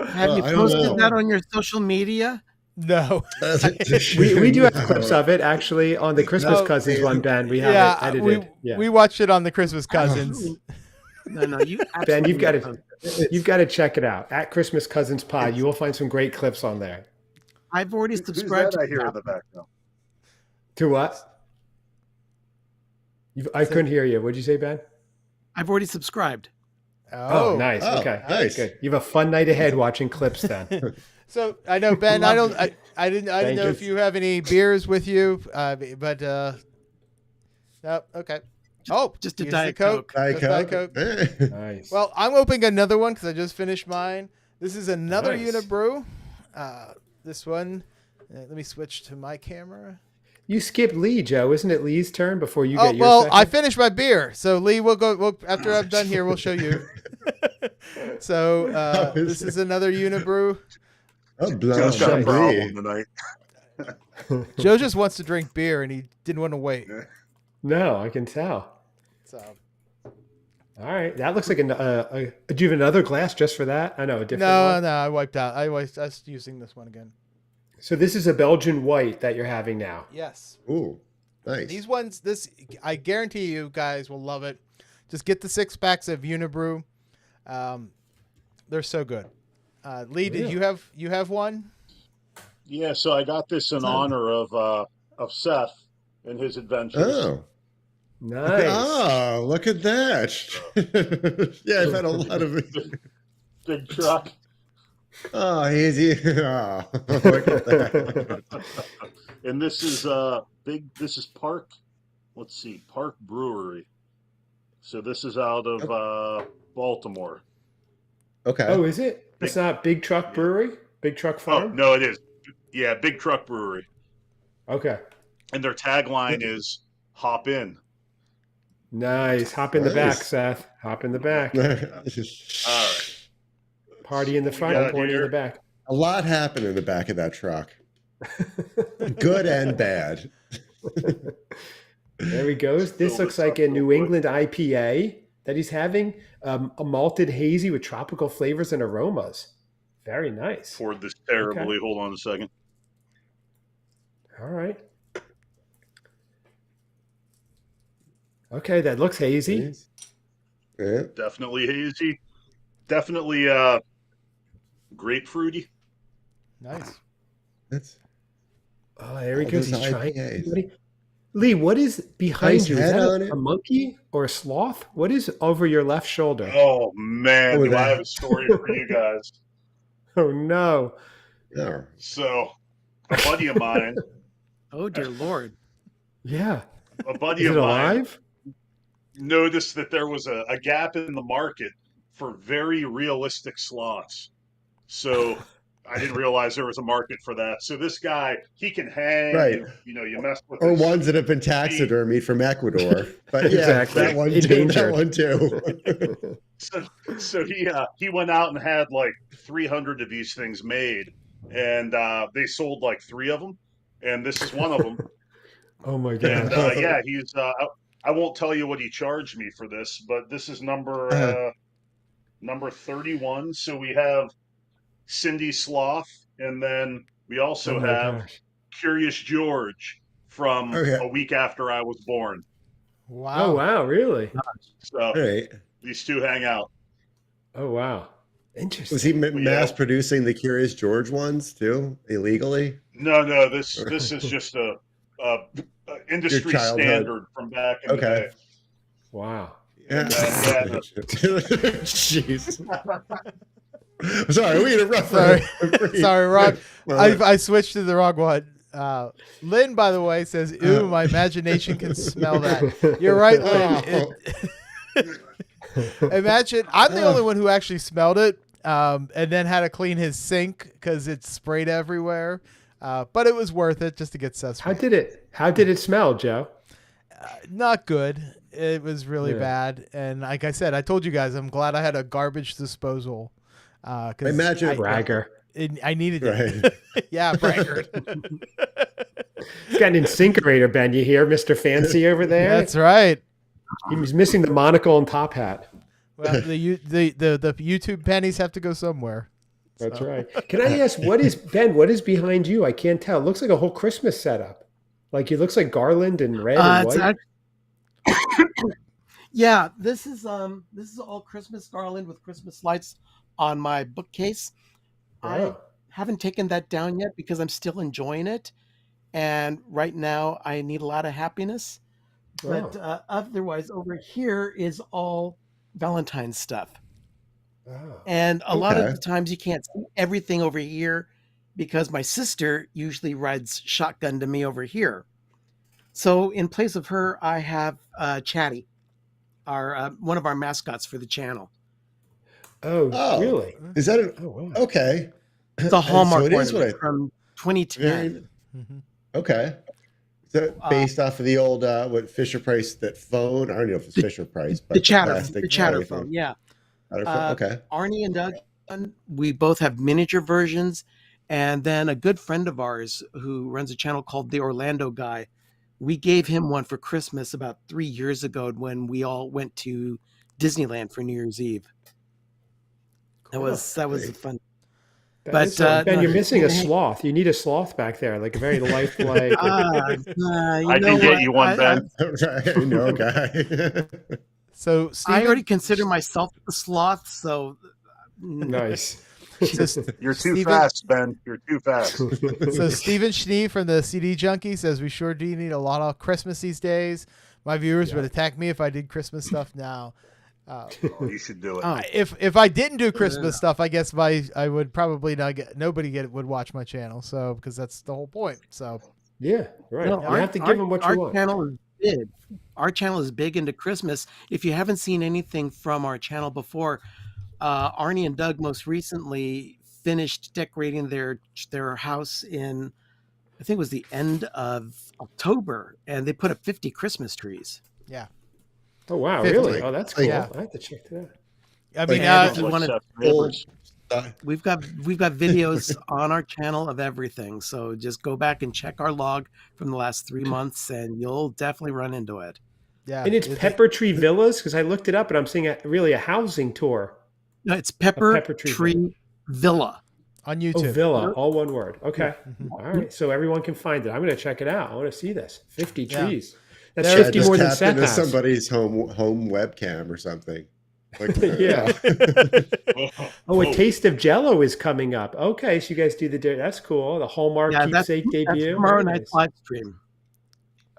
Have you posted that on your social media? No. we do have clips of it actually on the Christmas Cousins one, Ben. We have it edited. We watched it on the Christmas Cousins. No, you Ben, you've got to check it out at Christmas Cousins Pod. You will find some great clips on there. I've already subscribed. I hear in the background. To what? I couldn't hear you. What'd you say, Ben? I've already subscribed. Oh, nice. Okay, nice. Good. You have a fun night ahead watching clips then. So I know, Ben. I didn't know if you have any beers with you, but no. Okay. Oh, just a Diet Coke. Diet Coke. Nice. Well, I'm opening another one because I just finished mine. This is another Unibrew. This one. Let me switch to my camera. You skipped Lee, Joe. Isn't it Lee's turn before you get your second? I finished my beer. So, Lee, we'll go after I'm done here, we'll show you. So, this is another Unibrew. Joe's got a problem tonight. Joe just wants to drink beer, and he didn't want to wait. No, I can tell. So, all right. That looks like do you have another glass just for that? I know, a different one. No, I wiped out. I was using this one again. So this is a Belgian white that you're having now. Yes. Ooh, nice. These ones, I guarantee you guys will love it. Just get the 6-packs of Unibrew. They're so good. Lee, did you have one? Yeah, so I got this in honor of Seth and his adventures. Oh, nice. Oh, look at that. Yeah, I've had a lot of big truck. Oh, easy. Oh, look at that. And this is this is Park. Let's see, Park Brewery. So this is out of Baltimore. Okay. Oh, is it? It's not Big Truck Brewery? Big Truck Farm? Oh, no, it is. Yeah, Big Truck Brewery. Okay. And their tagline is "Hop in." Nice. Hop in the back, Seth. Hop in the back. All right. Party in the front, party in the back. A lot happened in the back of that truck. Good and bad. There he goes. This looks like a New England IPA that he's having. A malted hazy with tropical flavors and aromas. Very nice. Poured this terribly. Okay. Hold on a second. All right. Okay, that looks hazy. Yeah. Definitely hazy. Definitely grapefruity. Nice. That's there he all goes. those He's trying. IPAs. Lee, what is behind Nice you? Is head that on a it. monkey or a sloth? What is over your left shoulder? Oh man, Oh, do I have that. a story for you guys? Oh no. Yeah. So, a buddy of mine, Oh dear Lord. Yeah. a buddy Is it of mine alive? noticed that there was a gap in the market for very realistic sloths. So I didn't realize there was a market for that. So this guy, he can hang. Right. You mess with Or his ones that have been feet. taxidermied from Ecuador. But yeah, Exactly. that one too. That Endangered. one too. So he went out and had like 300 of these things made, and they sold like 3 of them, and this is one of them. Oh my And gosh. yeah, he's I won't tell you what he charged me for this, but this is Uh, number 31. So we have Cindy Sloth, and then we Oh also my have gosh. Curious George from okay. a week after I was born. Oh Wow. wow, really? So All right. these two hang out. Oh wow. Was he Interesting. mass producing the Curious George ones too, illegally? No, this is just a Your industry childhood. standard from back in the Okay. day. Wow. Yeah. Yeah, Jeez. Sorry, we Sorry. interrupted. Sorry, wrong. Well, I switched to the wrong one. Lynn, by the way, says, "Ooh, my imagination can smell that." You're right, Lynn. Imagine I'm the only one who actually smelled it, and then had to clean his sink because it sprayed everywhere. But it was worth it just to get Seth's. How did it smell, Joe? Not good. It was really Yeah. bad, and like I said, I told you guys, I'm glad I had a garbage disposal. I imagine Bragger. I needed Right. it. Yeah, bragger. He's got an incinerator, Ben. You hear, Mr. Fancy over there? That's right. He's missing the monocle and top hat. Well, the YouTube pennies have to go somewhere. That's So. right. Can I ask, what is behind you? I can't tell. It looks like a whole Christmas setup. Like it looks like garland and red and white. Yeah, this is all Christmas garland with Christmas lights on my bookcase. I Wow. haven't taken that down yet because I'm still enjoying it, and right now I need a lot of happiness. But Wow. otherwise, over here is all Valentine's stuff, Wow. and a lot of Okay. the times you can't see everything over here because my sister usually rides shotgun to me over here. So in place of her, I have Chatty, our one of our mascots for the channel. Oh, really? Is that an Oh, wow. okay? It's a Hallmark So it is ornament what from 2010. Mhm. okay. So based off of the old what Fisher Price that phone? I don't know if it's Fisher Price, but The chatter plastic phone, yeah. Okay. Arnie and Doug, we both have miniature versions, and then a good friend of ours who runs a channel called The Orlando Guy, we gave him one for Christmas about 3 years ago when we all went to Disneyland for New Year's Eve. That was fun. Ben, no, you're missing a hey, sloth. You need a sloth back there, like a very lifelike. I can get you one, Ben. Right, no guy. So I Steven, already consider myself a sloth, so Nice. You're too Steven- fast, Ben. You're too fast. So Stephen Schnee from the CD Junkie says we sure do need a lot of Christmas these days. My viewers would attack me if I did Christmas stuff now. Oh, you should do it. oh, If I didn't do Christmas stuff, I guess I would probably not get would watch my channel. So because that's the whole point. So Yeah, right. no, You have to give them what you our want. channel is big. Our channel is big into Christmas. If you haven't seen anything from our channel before, Arnie and Doug most recently finished decorating their house in, I think it was the end of October, and they put up 50 Christmas trees. yeah, Oh wow, 50. really? Oh, that's cool. Yeah. I have to check that. I mean, And if you Like want to, Seth's neighbors. we've got videos on our channel of everything. So just go back and check our log from the last 3 months, and you'll definitely run into it. yeah, And it's Pepper Tree Villas because I looked it up and I'm seeing really a housing tour. No, it's Pepper, Pepper Tree Tree Villa. on Oh, YouTube. Villa, all one word. Okay. Mhm. All right. So everyone can find it. I'm going to check it out. I want to see this. 50 Yeah. trees. That's There- 50 Just more than tapped Seth into has. somebody's home webcam or something. Like, Yeah. Oh, Oh, a Taste of Jello is coming up. Okay, so you guys do that's cool. The Hallmark Yeah, keepsake that's debut. tomorrow Very night's nice. live stream.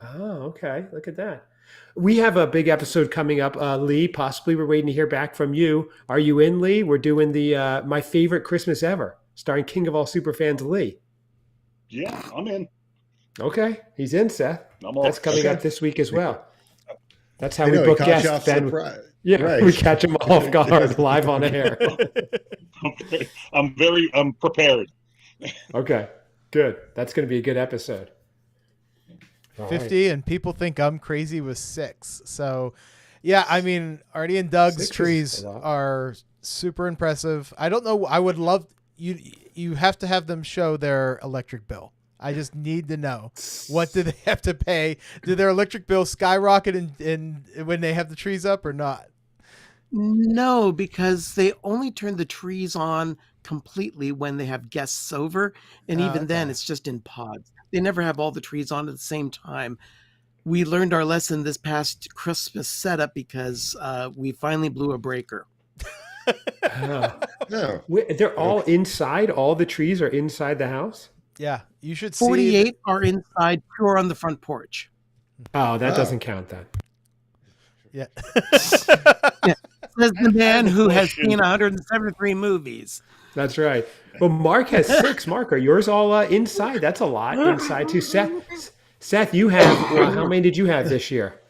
Oh, okay. Look at that. We have a big episode coming up, Lee. Possibly we're waiting to hear back from you. Are you in, Lee? We're doing the my favorite Christmas ever, starring King of all superfans, Lee. yeah, I'm in. Okay, he's in, Seth. I'm all. That's coming Okay. up this week as well. That's how I we know he book caught you guests, off Ben. surprise. Yeah, Right. we catch them off guard live on air. I'm prepared. Okay, good. That's going to be a good episode. All 50, right. and people think I'm crazy with 6. So, yeah, I mean, Artie and Doug's 6 is trees a lot. are super impressive. I don't know. I would love you. You have to have them show their electric bill. I just need to know, what do they have to pay? Do their electric bills skyrocket in when they have the trees up or not? No, because they only turn the trees on completely when they have guests over. And even then, Okay. it's just in pods. They never have all the trees on at the same time. We learned our lesson this past Christmas setup because we finally blew a breaker. Oh. No. They're all inside. All the trees are inside the house. Yeah, you should see. 48 are inside, 2 are on the front porch. Oh, that Wow. doesn't count then. Yeah. Says the man who has question. seen 173 movies. That's right. Well, Mark has 6. Mark, are yours all inside? That's a lot inside too. Seth, you have. Well, how many did you have this year?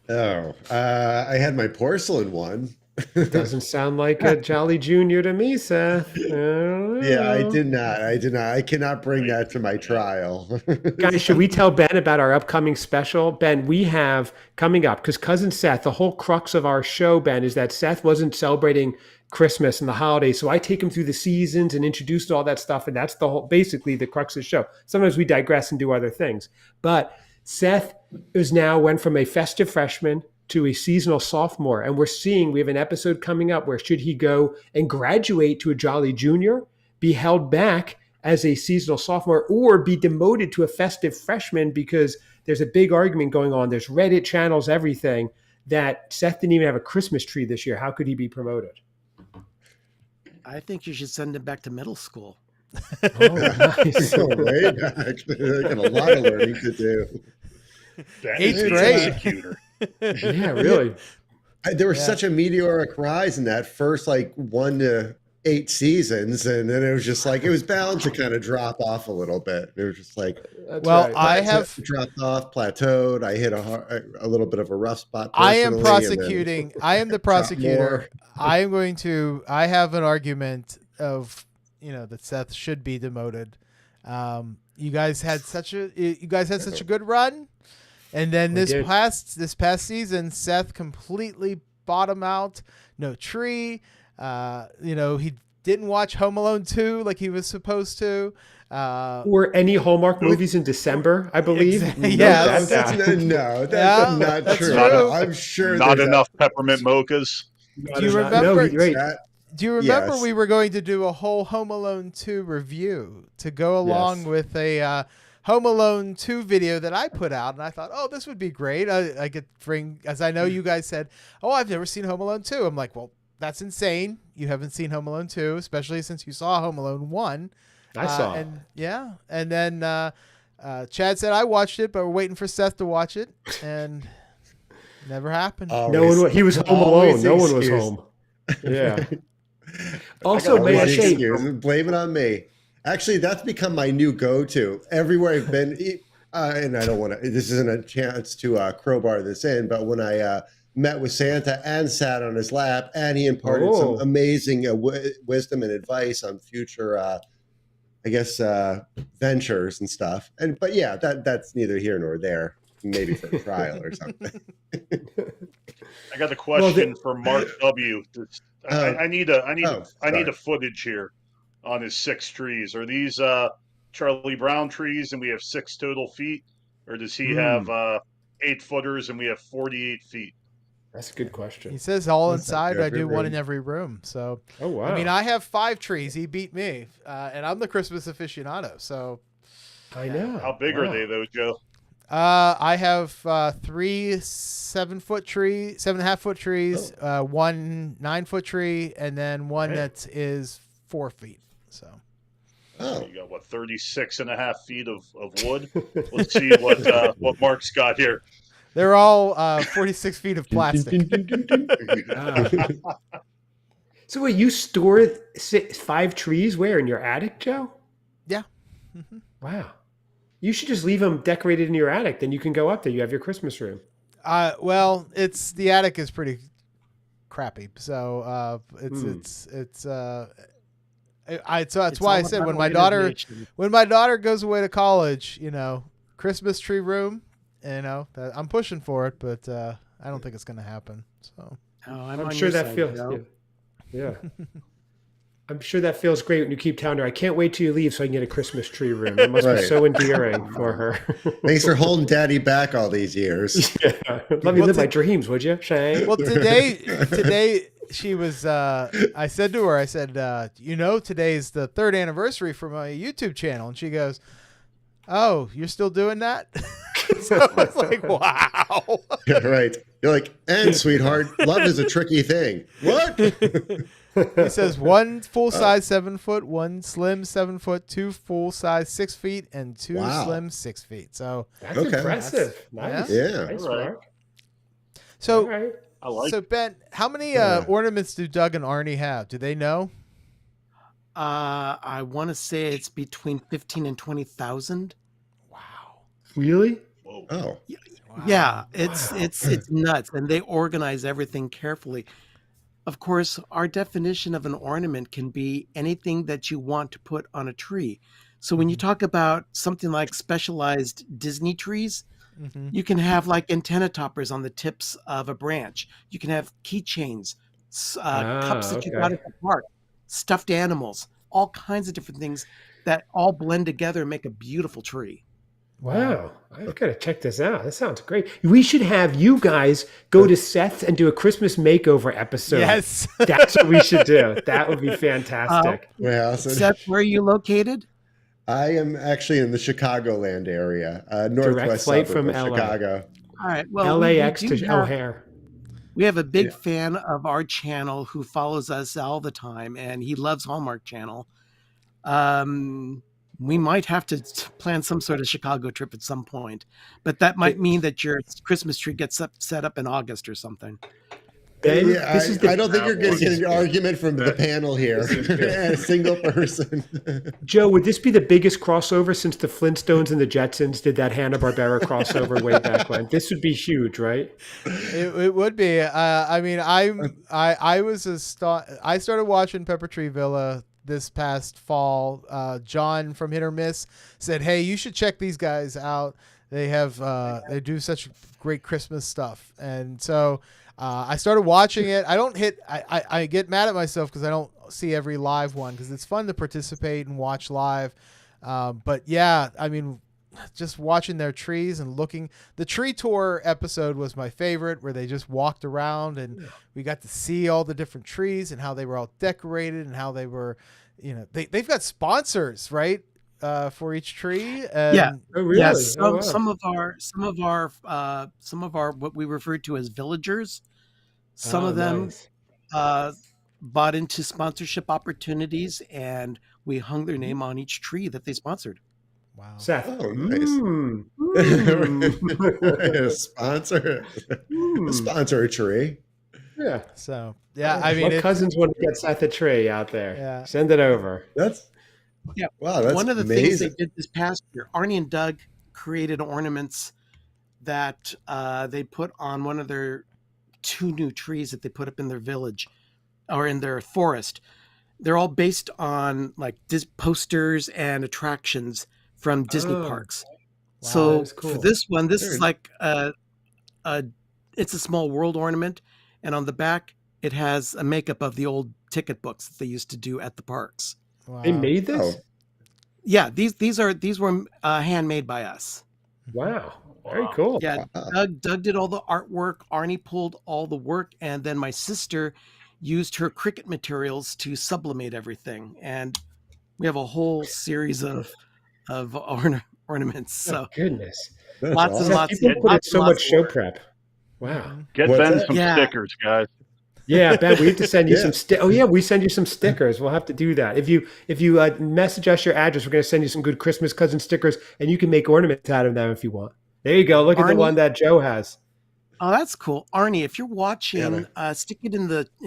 Oh, I had my porcelain one. Doesn't sound like a Jolly Junior to me, Seth. Yeah, I did not. I cannot bring that to my trial. Guys, should we tell Ben about our upcoming special? Ben, we have coming up, because Cousin Seth, the whole crux of our show, Ben, is that Seth wasn't celebrating Christmas and the holidays. So I take him through the seasons and introduce all that stuff. And that's basically the crux of the show. Sometimes we digress and do other things. But Seth went from a festive freshman to a seasonal sophomore. And we have an episode coming up where should he go and graduate to a Jolly Junior, be held back as a seasonal sophomore, or be demoted to a festive freshman, because there's a big argument going on. There's Reddit channels, everything, that Seth didn't even have a Christmas tree this year. How could he be promoted? I think you should send him back to middle school. Oh, nice. Go way back. I got a lot of learning to do. That 8th is the grade. executor. Yeah, really. There was Yeah. such a meteoric rise in that first 1 to 8 seasons, and then it was just it was bound to kind of drop off a little bit. It was just That's Well, right. I have. dropped off, plateaued. I hit a little bit of a rough spot. I am personally, and then prosecuting. I am the prosecutor. I am going to. I have an argument of that Seth should be demoted. You guys had such a good run, and then We this did. past season, Seth completely bottomed out. No tree. He didn't watch Home Alone 2 like he was supposed to. Or any Hallmark movies in December, I believe. Exactly. Note Yes. that down. No, that's Yeah, not that's true. true. I'm sure Not there's enough peppermint mochas. Do you No, remember? right. Do you remember Yes. we were going to do a whole Home Alone 2 review to go along Yes. with a Home Alone 2 video that I put out, and I thought, oh, this would be great. I could bring, as I know you guys said, oh, I've never seen Home Alone 2. I'm like, well, that's insane. You haven't seen Home Alone 2, especially since you saw Home Alone 1. I saw it. And then Chad said I watched it, but we're waiting for Seth to watch it, and never happened. He was home always alone. No one was excuse. home. Yeah. Also, got may I Always say, excuse. Blame it on me. Actually, that's become my new go-to. Everywhere I've been, and I don't want to. This isn't a chance to crowbar this in, but when I met with Santa and sat on his lap, and he imparted some amazing wisdom and advice on future, ventures and stuff. But yeah, that's neither here nor there. Maybe for a trial or something. I got a question for Mark W. I need a footage here on his 6 trees. Are these Charlie Brown trees and we have 6 total feet, or does he have 8 footers and we have 48 feet? that's a good question. He says all That's inside. like I do every one in room. every room. So Oh, wow. I mean, I have 5 trees. He beat me, and I'm the Christmas aficionado. So I know. How big are they, though, Joe? I have 3 7-foot tree, 7.5-foot trees, 1 9-foot tree, and then one that is 4 feet. So. Oh, You got what, 36.5 feet of wood? Let's see what Mark's got here. They're all 46 feet of plastic. So wait, you store 5 trees where, in your attic, Joe? Yeah. Wow. You should just leave them decorated in your attic. Then you can go up there. You have your Christmas room. Well, the attic is pretty crappy. So that's why I said when my daughter goes away to college, Christmas tree room, I'm pushing for it, but I don't think it's going to happen. So I'm sure that feels yeah. I'm sure that feels great when you keep telling her, I can't wait till you leave so I can get a Christmas tree room. That must be so endearing for her. Thanks for holding Daddy back all these years. Yeah. Let me live my dreams, would you, Shane? Well, today she was, I said to her, today's the 3rd anniversary for my YouTube channel. And she goes, oh, you're still doing that? So I was like, wow. Yeah, right. You're like, and sweetheart, love is a tricky thing. What? He says 1 full-size 7-foot, 1 slim 7-foot, 2 full-size 6 feet, and 2 slim 6 feet. So that's impressive. Nice. Yeah. Nice, right. Mark. So, right. So Ben, how many ornaments do Doug and Arnie have? Do they know? I want to say it's between 15 and 20,000. Wow. Really? Whoa. Oh. Yeah, it's nuts, and they organize everything carefully. Of course, our definition of an ornament can be anything that you want to put on a tree. So when you talk about something like specialized Disney trees, you can have like antenna toppers on the tips of a branch. You can have keychains, cups that you got at the park, stuffed animals, all kinds of different things that all blend together and make a beautiful tree. Wow. I've got to check this out. That sounds great. We should have you guys go to Seth's and do a Christmas makeover episode. Yes. That's what we should do. That would be fantastic. Seth, where are you located? I am actually in the Chicagoland area, northwest flight suburb from of LA. Chicago. All right. Well, LAX to O'Hare. We have a big fan of our channel who follows us all the time, and he loves Hallmark Channel. We might have to plan some sort of Chicago trip at some point, but that might mean that your Christmas tree gets set up in August or something. Ben, I don't think you're going to get an argument from the panel here. A single person. Joe, would this be the biggest crossover since the Flintstones and the Jetsons did that Hanna-Barbera crossover way back when? This would be huge, right? It would be. I mean, I started watching Pepper Tree Villa this past fall. John from Hit or Miss said, "Hey, you should check these guys out. They have they do such great Christmas stuff." And so I started watching it. I get mad at myself because I don't see every live one because it's fun to participate and watch live. But yeah, I mean, just watching their trees and looking. The tree tour episode was my favorite, where they just walked around and we got to see all the different trees and how they were all decorated and how they were, they've got sponsors, right? For each tree. Yeah. Oh, really? Yes. Wow. Some of our what we refer to as villagers, some of them bought into sponsorship opportunities, and we hung their name on each tree that they sponsored. Wow. Seth. Oh, nice. Sponsor a tree. Yeah. So yeah, I mean, what cousins want to get Seth a tree out there? Yeah. Send it over. That's One of the amazing. things they did this past year, Arnie and Doug created ornaments that they put on one of their 2 new trees that they put up in their village or in their forest. They're all based on like posters and attractions from Disney parks. Wow, so cool. for this one, this is like it's a small world ornament, and on the back it has a makeup of the old ticket books that they used to do at the parks. Wow. They made this? Oh. Yeah, these were handmade by us. Wow. Very cool. Yeah, Doug did all the artwork. Arnie pulled all the work, and then my sister used her Cricut materials to sublimate everything. And we have a whole series of ornaments. So Goodness. That's lots and awesome. lots. People put in lots so and much lots show more. prep. Wow. Get What's Ben that? some Yeah. stickers, guys. Yeah, Ben, we have to send you Yeah. some Oh yeah, we send you some stickers. We'll have to do that. If you message us your address, we're going to send you some good Christmas cousin stickers, and you can make ornaments out of them if you want. There you go. Look at the Arnie? one that Joe has. Oh, that's cool, Arnie. If you're watching, Yeah, stick it in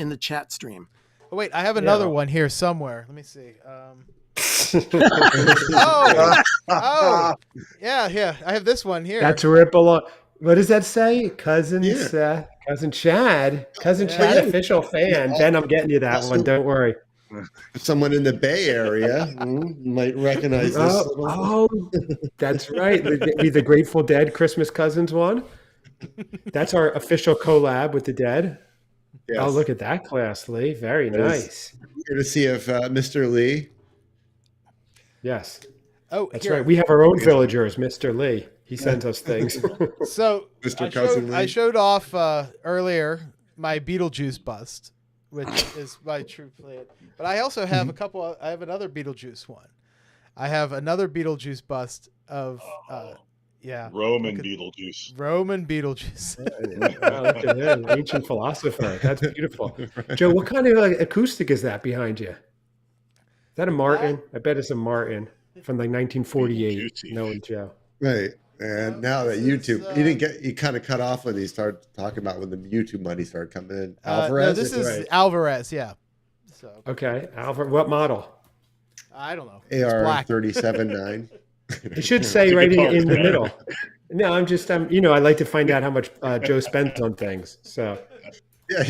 the chat stream. Oh, wait, I have another Yeah. one here somewhere. Let me see. Oh, yeah. I have this one here. That's where it belongs. What does that say? Cousin Yeah. Seth, cousin Chad, cousin Yeah. Chad, Yeah. official fan. Ben, I'm getting you that Also- one. Don't worry. Someone in the Bay Area might recognize this. little- Oh, that's right. The Grateful Dead Christmas Cousins one. That's our official collab with the Dead. Yes. Oh, look at that class, Lee. Very That is- nice. Here to see if Mr. Lee. Yes, Oh, that's here. right. We have our own villagers, Mr. Lee. He sends us things. So Mr. I Cousin showed, Lee. I showed off earlier my Beetlejuice bust, which is my true plant. But I also have a couple. I have another Beetlejuice one. I have another Beetlejuice bust of Roman look at- Beetlejuice. Roman Beetlejuice. Wow, look at him, ancient philosopher. That's beautiful. Joe, what kind of acoustic is that behind you? Is that a Martin? I bet it's a Martin from like 1948. Beetlejuicy. Knowing Joe. Right. And now that This is, YouTube, you kind of cut off when he started talking about when the YouTube money started coming in. No, Alvarez? this is right. Alvarez. Yeah. So Okay, Alfred, what model? I don't know. It's AR black. 37.9. It should say right in the middle. No, I like to find out how much Joe spends on things. So Yeah,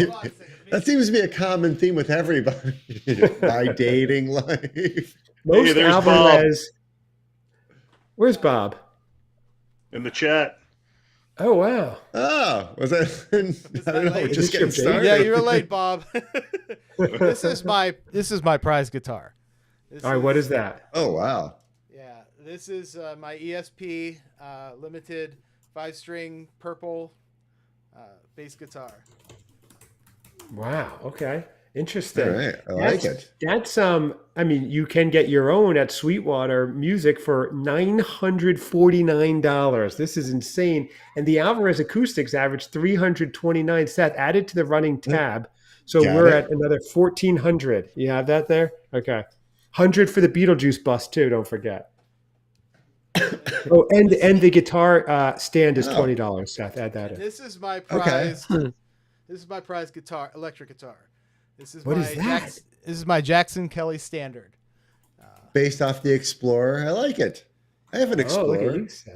that seems to be a common theme with everybody. My dating life. most there's Alvarez. Where's Bob? In the chat. Oh wow. Oh, was that? I don't know. late? We're Is just this your getting baby? started. Yeah, you were late, Bob. This is my prize guitar. This All right, what is that? Oh, wow. Yeah, this is my ESP limited 5-string purple bass guitar. Wow. Okay. Interesting. All right. I like it. That's you can get your own at Sweetwater Music for $949. This is insane. And the Alvarez acoustics average 329 Seth added to the running tab. So Got we're it. at another 1400. You have that there? Okay. 100 for the Beetlejuice bus too, don't forget. And the guitar stand is $20, Seth. Add that in. This is my prize. This is my prize guitar, electric guitar. This is What my is that? This is my Jackson Kelly Standard. Based off the Explorer. I like it. I have an Oh, look at Explorer. you, Seth.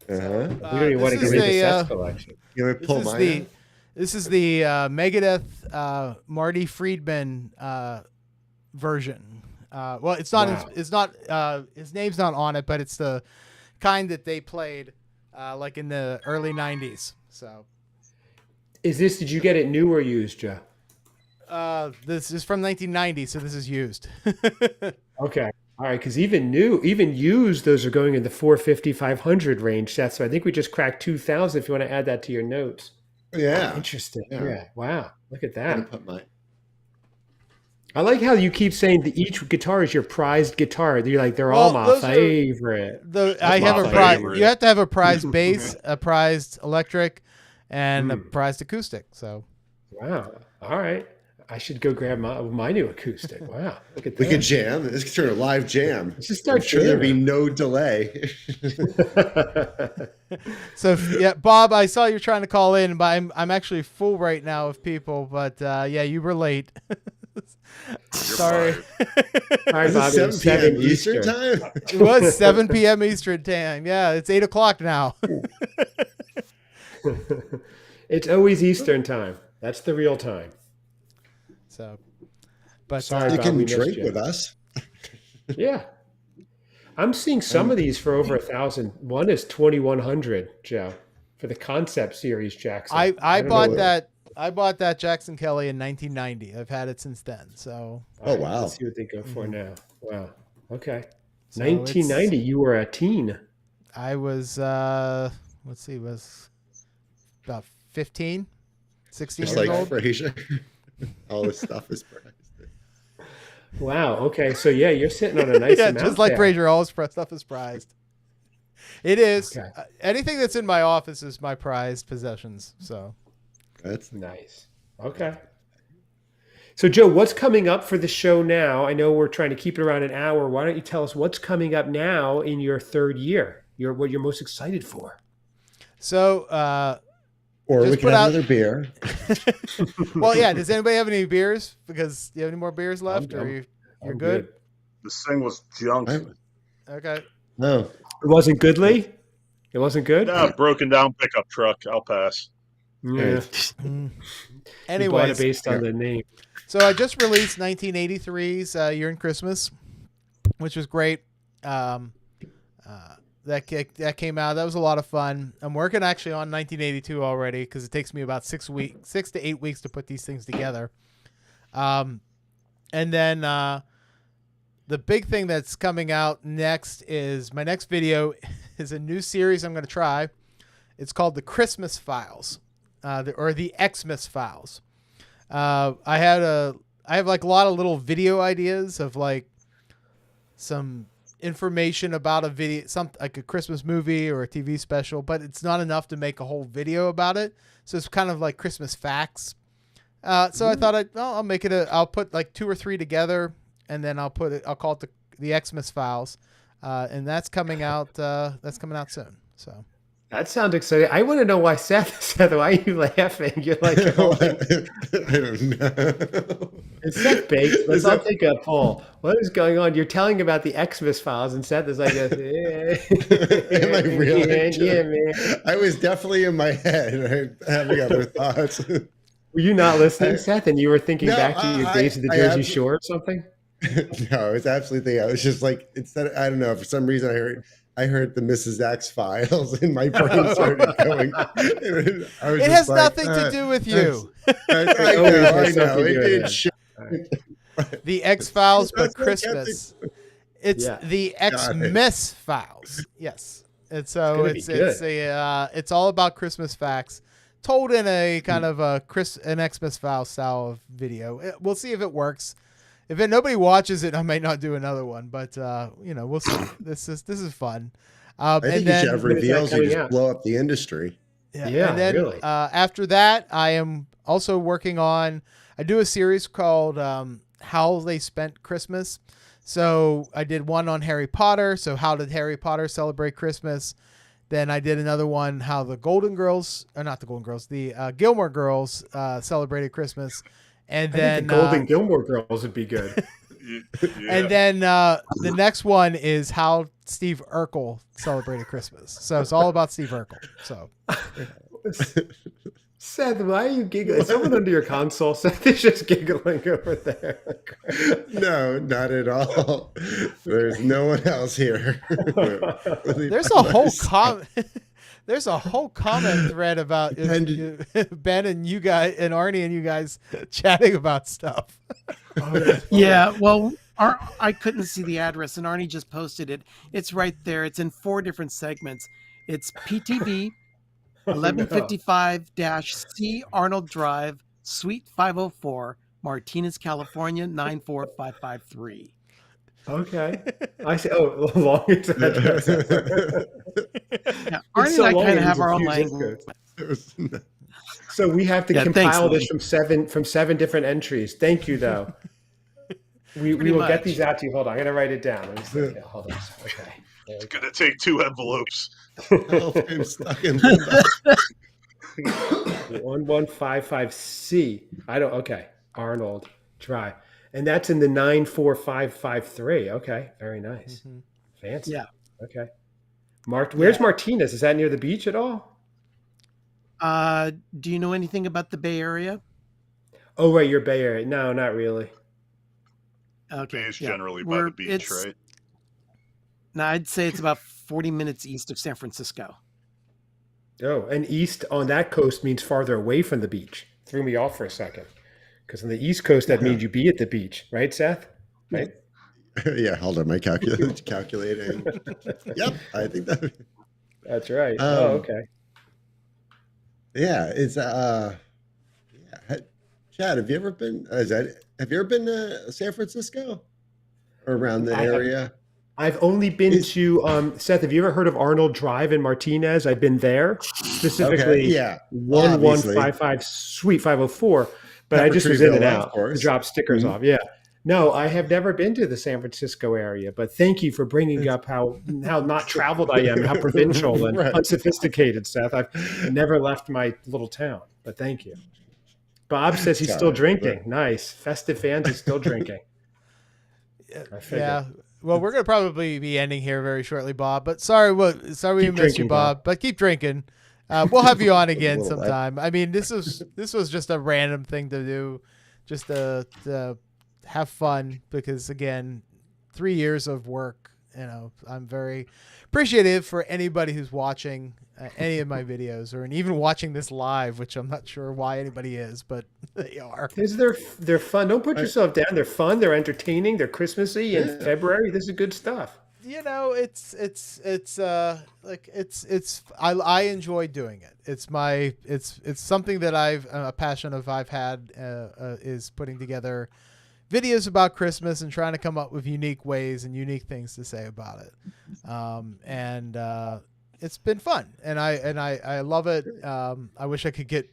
Uh-huh. We don't even want to this get is rid of the, Seth's collection. You want me to pull mine out? This is the Megadeth Marty Friedman version. Well, it's not. Wow. It's not. His name's not on it, but it's the kind that they played like in the early '90s. So Did you get it new or used, Joe? this is from 1990, so this is used. Okay. All right. Because even used, those are going in the 450, 500 range, Seth. So I think we just cracked 2,000 if you want to add that to your notes. Yeah. Interesting. Yeah. Yeah. Wow. Look at I'm gonna that. put mine. I like how you keep saying that each guitar is your prized guitar. You're like, they're all Well, my those are- favorite. I have my a prize. favorite. You have to have a prized bass, a prized electric, and a prized acoustic. So Wow. All right. I should go grab my new acoustic. Wow. Look at that. We could jam. This could turn a live jam. Let's just start I'm sure there'd be jamming. no delay. yeah, Bob, I saw you trying to call in, but I'm actually full right now of people. But yeah, you were late. Sorry. All right, Is Bobby. it 7 p.m. Eastern time? It was 7 p.m. Eastern time. Yeah, it's 8 o'clock now. It's always Eastern time. That's the real time. So, but Sorry, You Bob, can we missed drink you. with us. Yeah. I'm seeing some of these for over 1,000. One is 2,100, Joe, for the concept series, Jackson. I don't bought know. that. I bought that Jackson Kelly in 1990. I've had it since then. So All right, wow. Let's see what they go for now. Wow. Okay. So 1990, you were a teen. I was let's see, was about 15, 16 Just years like old. Frasier. All this stuff is priced. Wow. Okay. So, yeah, you're sitting on a nice Yeah, amount just like there. Fraser, all his stuff is prized. It is. Okay. Anything that's in my office is my prized possessions. So That's Nice. Okay. So, Joe, what's coming up for the show now? I know we're trying to keep it around an hour. Why don't you tell us what's coming up now in your third year? What you're most excited for? So, or just we put can have out- another beer. well, yeah. Does anybody have any beers? Because do you have any more beers left, or you're I'm good? This thing was junk. Okay. No. It wasn't good, Lee? It wasn't good? No, broken down pickup truck. I'll pass. Yeah. Mm. You bought it Anyways, based on the name. so I just released 1983's Year in Christmas, which was great. That came out. That was a lot of fun. I'm working actually on 1982 already because it takes me about 6 to 8 weeks to put these things together. And then the big thing that's coming out next is my next video is a new series I'm going to try. It's called the Christmas Files, or the Xmas Files. I have like a lot of little video ideas of like some information about a video, like a Christmas movie or a TV special, but it's not enough to make a whole video about it. So it's kind of like Christmas facts. So I thought I'll make it I'll put like 2 or 3 together, and then I'll call it the Xmas Files. And that's coming out soon. So That sounds exciting. I want to know why Seth, why are you laughing? You're like, oh, I don't know. it's Seth Bakes. Let's all take a poll. What is going on? You're telling about the Xmas Files, and Seth is like, Am I really? Yeah, man. I was definitely in my head having other thoughts. Were you not listening, Seth? And you were thinking No, back to your days at the Jersey Shore or something? No, it's absolutely. I was just like, instead. I don't know. For some reason, I heard the Mrs. X Files, and my brain started going. it has nothing to do with you. I know. It did. The X Files, but That's what I kept Christmas. It's Yeah. the Got it. Xmas Files. Yes, and so gonna be good. it's all about Christmas facts, told in a kind of an Xmas Files style of video. We'll see if it works. If nobody watches it, I might not do another one, but we'll see. This is fun. I think you should have reveals. You just blow up the industry. Yeah, and then really. After that, I am also working on. I do a series called How They Spent Christmas. So I did one on Harry Potter. So how did Harry Potter celebrate Christmas? Then I did another one, how the the Gilmore Girls celebrated Christmas. And then the Golden Gilmore Girls would be good. Yeah. And then the next one is how Steve Urkel celebrated Christmas. So it's all about Steve Urkel. So Seth, why are you giggling? Is someone under your console? Seth is just giggling over there. No, not at all. There's no one else here. there's a whole there's a whole comment thread about Ben and you guys and Arnie and you guys chatting about stuff. Yeah, well, I couldn't see the address, and Arnie just posted it. It's right there. It's in 4 different segments. It's PTV 1155-C Arnold Drive, Suite 504, Martinez, California 94553. Okay. I say, longest address. Yeah, Arnie and I kind of have our own language. So we have to compile this from seven different entries. Thank you, though. We will get these out to you. Hold on, I'm gonna write it down. Let me see. Okay, hold on. Okay. It's gonna take 2 envelopes. I'm stuck in 1155C. Okay. Arnold Drive. And that's in the 94553. Okay. Very nice. Mm-hmm. Fancy. Yeah. Okay. Where's Martinez? Is that near the beach at all? Do you know anything about the Bay Area? Oh, right. You're Bay Area. No, not really. Okay. Bay is generally by the beach, right? No, I'd say it's about 40 minutes east of San Francisco. Oh, and east on that coast means farther away from the beach. Threw me off for a second. Because on the East Coast, that means you be at the beach, right, Seth? Right? Yeah, hold on, my calculating. Yep, I think that's right. Okay. Yeah, it's Chad, have you ever been? Have you ever been to San Francisco or around the area? I've only been to Seth. Have you ever heard of Arnold Drive in Martinez? I've been there Okay, specifically. yeah, 1155 Suite 504. But I Pepper just Tree was in and Villa, of out to course. drop stickers off. Yeah. No, I have never been to the San Francisco area, but thank you for bringing up how not traveled I am, how provincial and Right. unsophisticated, Seth. I've never left my little town, but thank you. Bob says he's still Sorry, drinking. Nice. Festive fans is still drinking. I figured. Yeah. Well, we're gonna probably be ending here very shortly, Bob. But sorry we missed you, drinking, Bob. But keep drinking. We'll have you on again little less. sometime. I mean, this was just a random thing to do, just to have fun because again, 3 years of work. I'm very appreciative for anybody who's watching any of my videos or even watching this live, which I'm not sure why anybody is, but they are. They're fun. Don't put yourself down. They're fun. They're entertaining. They're Christmassy in February. This is good stuff. I enjoy doing it. It's something that a passion I've had is putting together videos about Christmas and trying to come up with unique ways and unique things to say about it. And it's been fun and I love it. I wish I could get,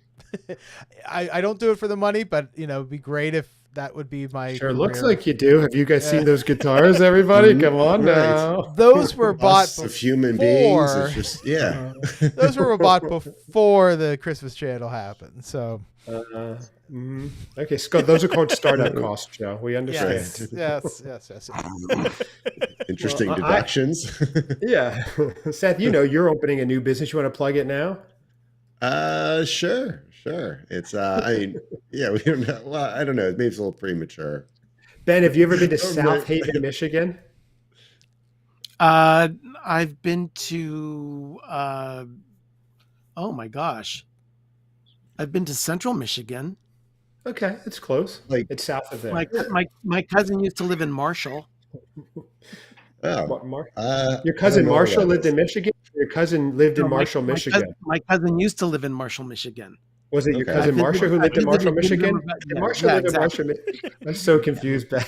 I don't do it for the money, but it'd be great if that would be my Sure, career. looks like you do. Have you guys seen those guitars, everybody? Come on now. Those were bought Us of human beings. It's just those were bought before the Christmas channel happened. So Okay, Scott, those are called startup costs, Joe. We understand. yes. interesting deductions. Yeah. Seth, you're opening a new business. You want to plug it now? Sure. It's I mean, yeah, we don't know. Well, I don't know. Maybe it's a little premature. Ben, have you ever been to South Haven, Michigan? I've been to oh my gosh. I've been to Central Michigan. Okay, it's close. Like It's south of there. My cousin used to live in Marshall. Your cousin know Marshall about lived this. in Michigan? Your cousin lived in No, Marshall, Michigan. My cousin used to live in Marshall, Michigan. Was it your Okay. cousin Marshall who lived in Marshall, Michigan? Yeah, Marshall lived in exactly. Marshall. I'm so confused, Ben.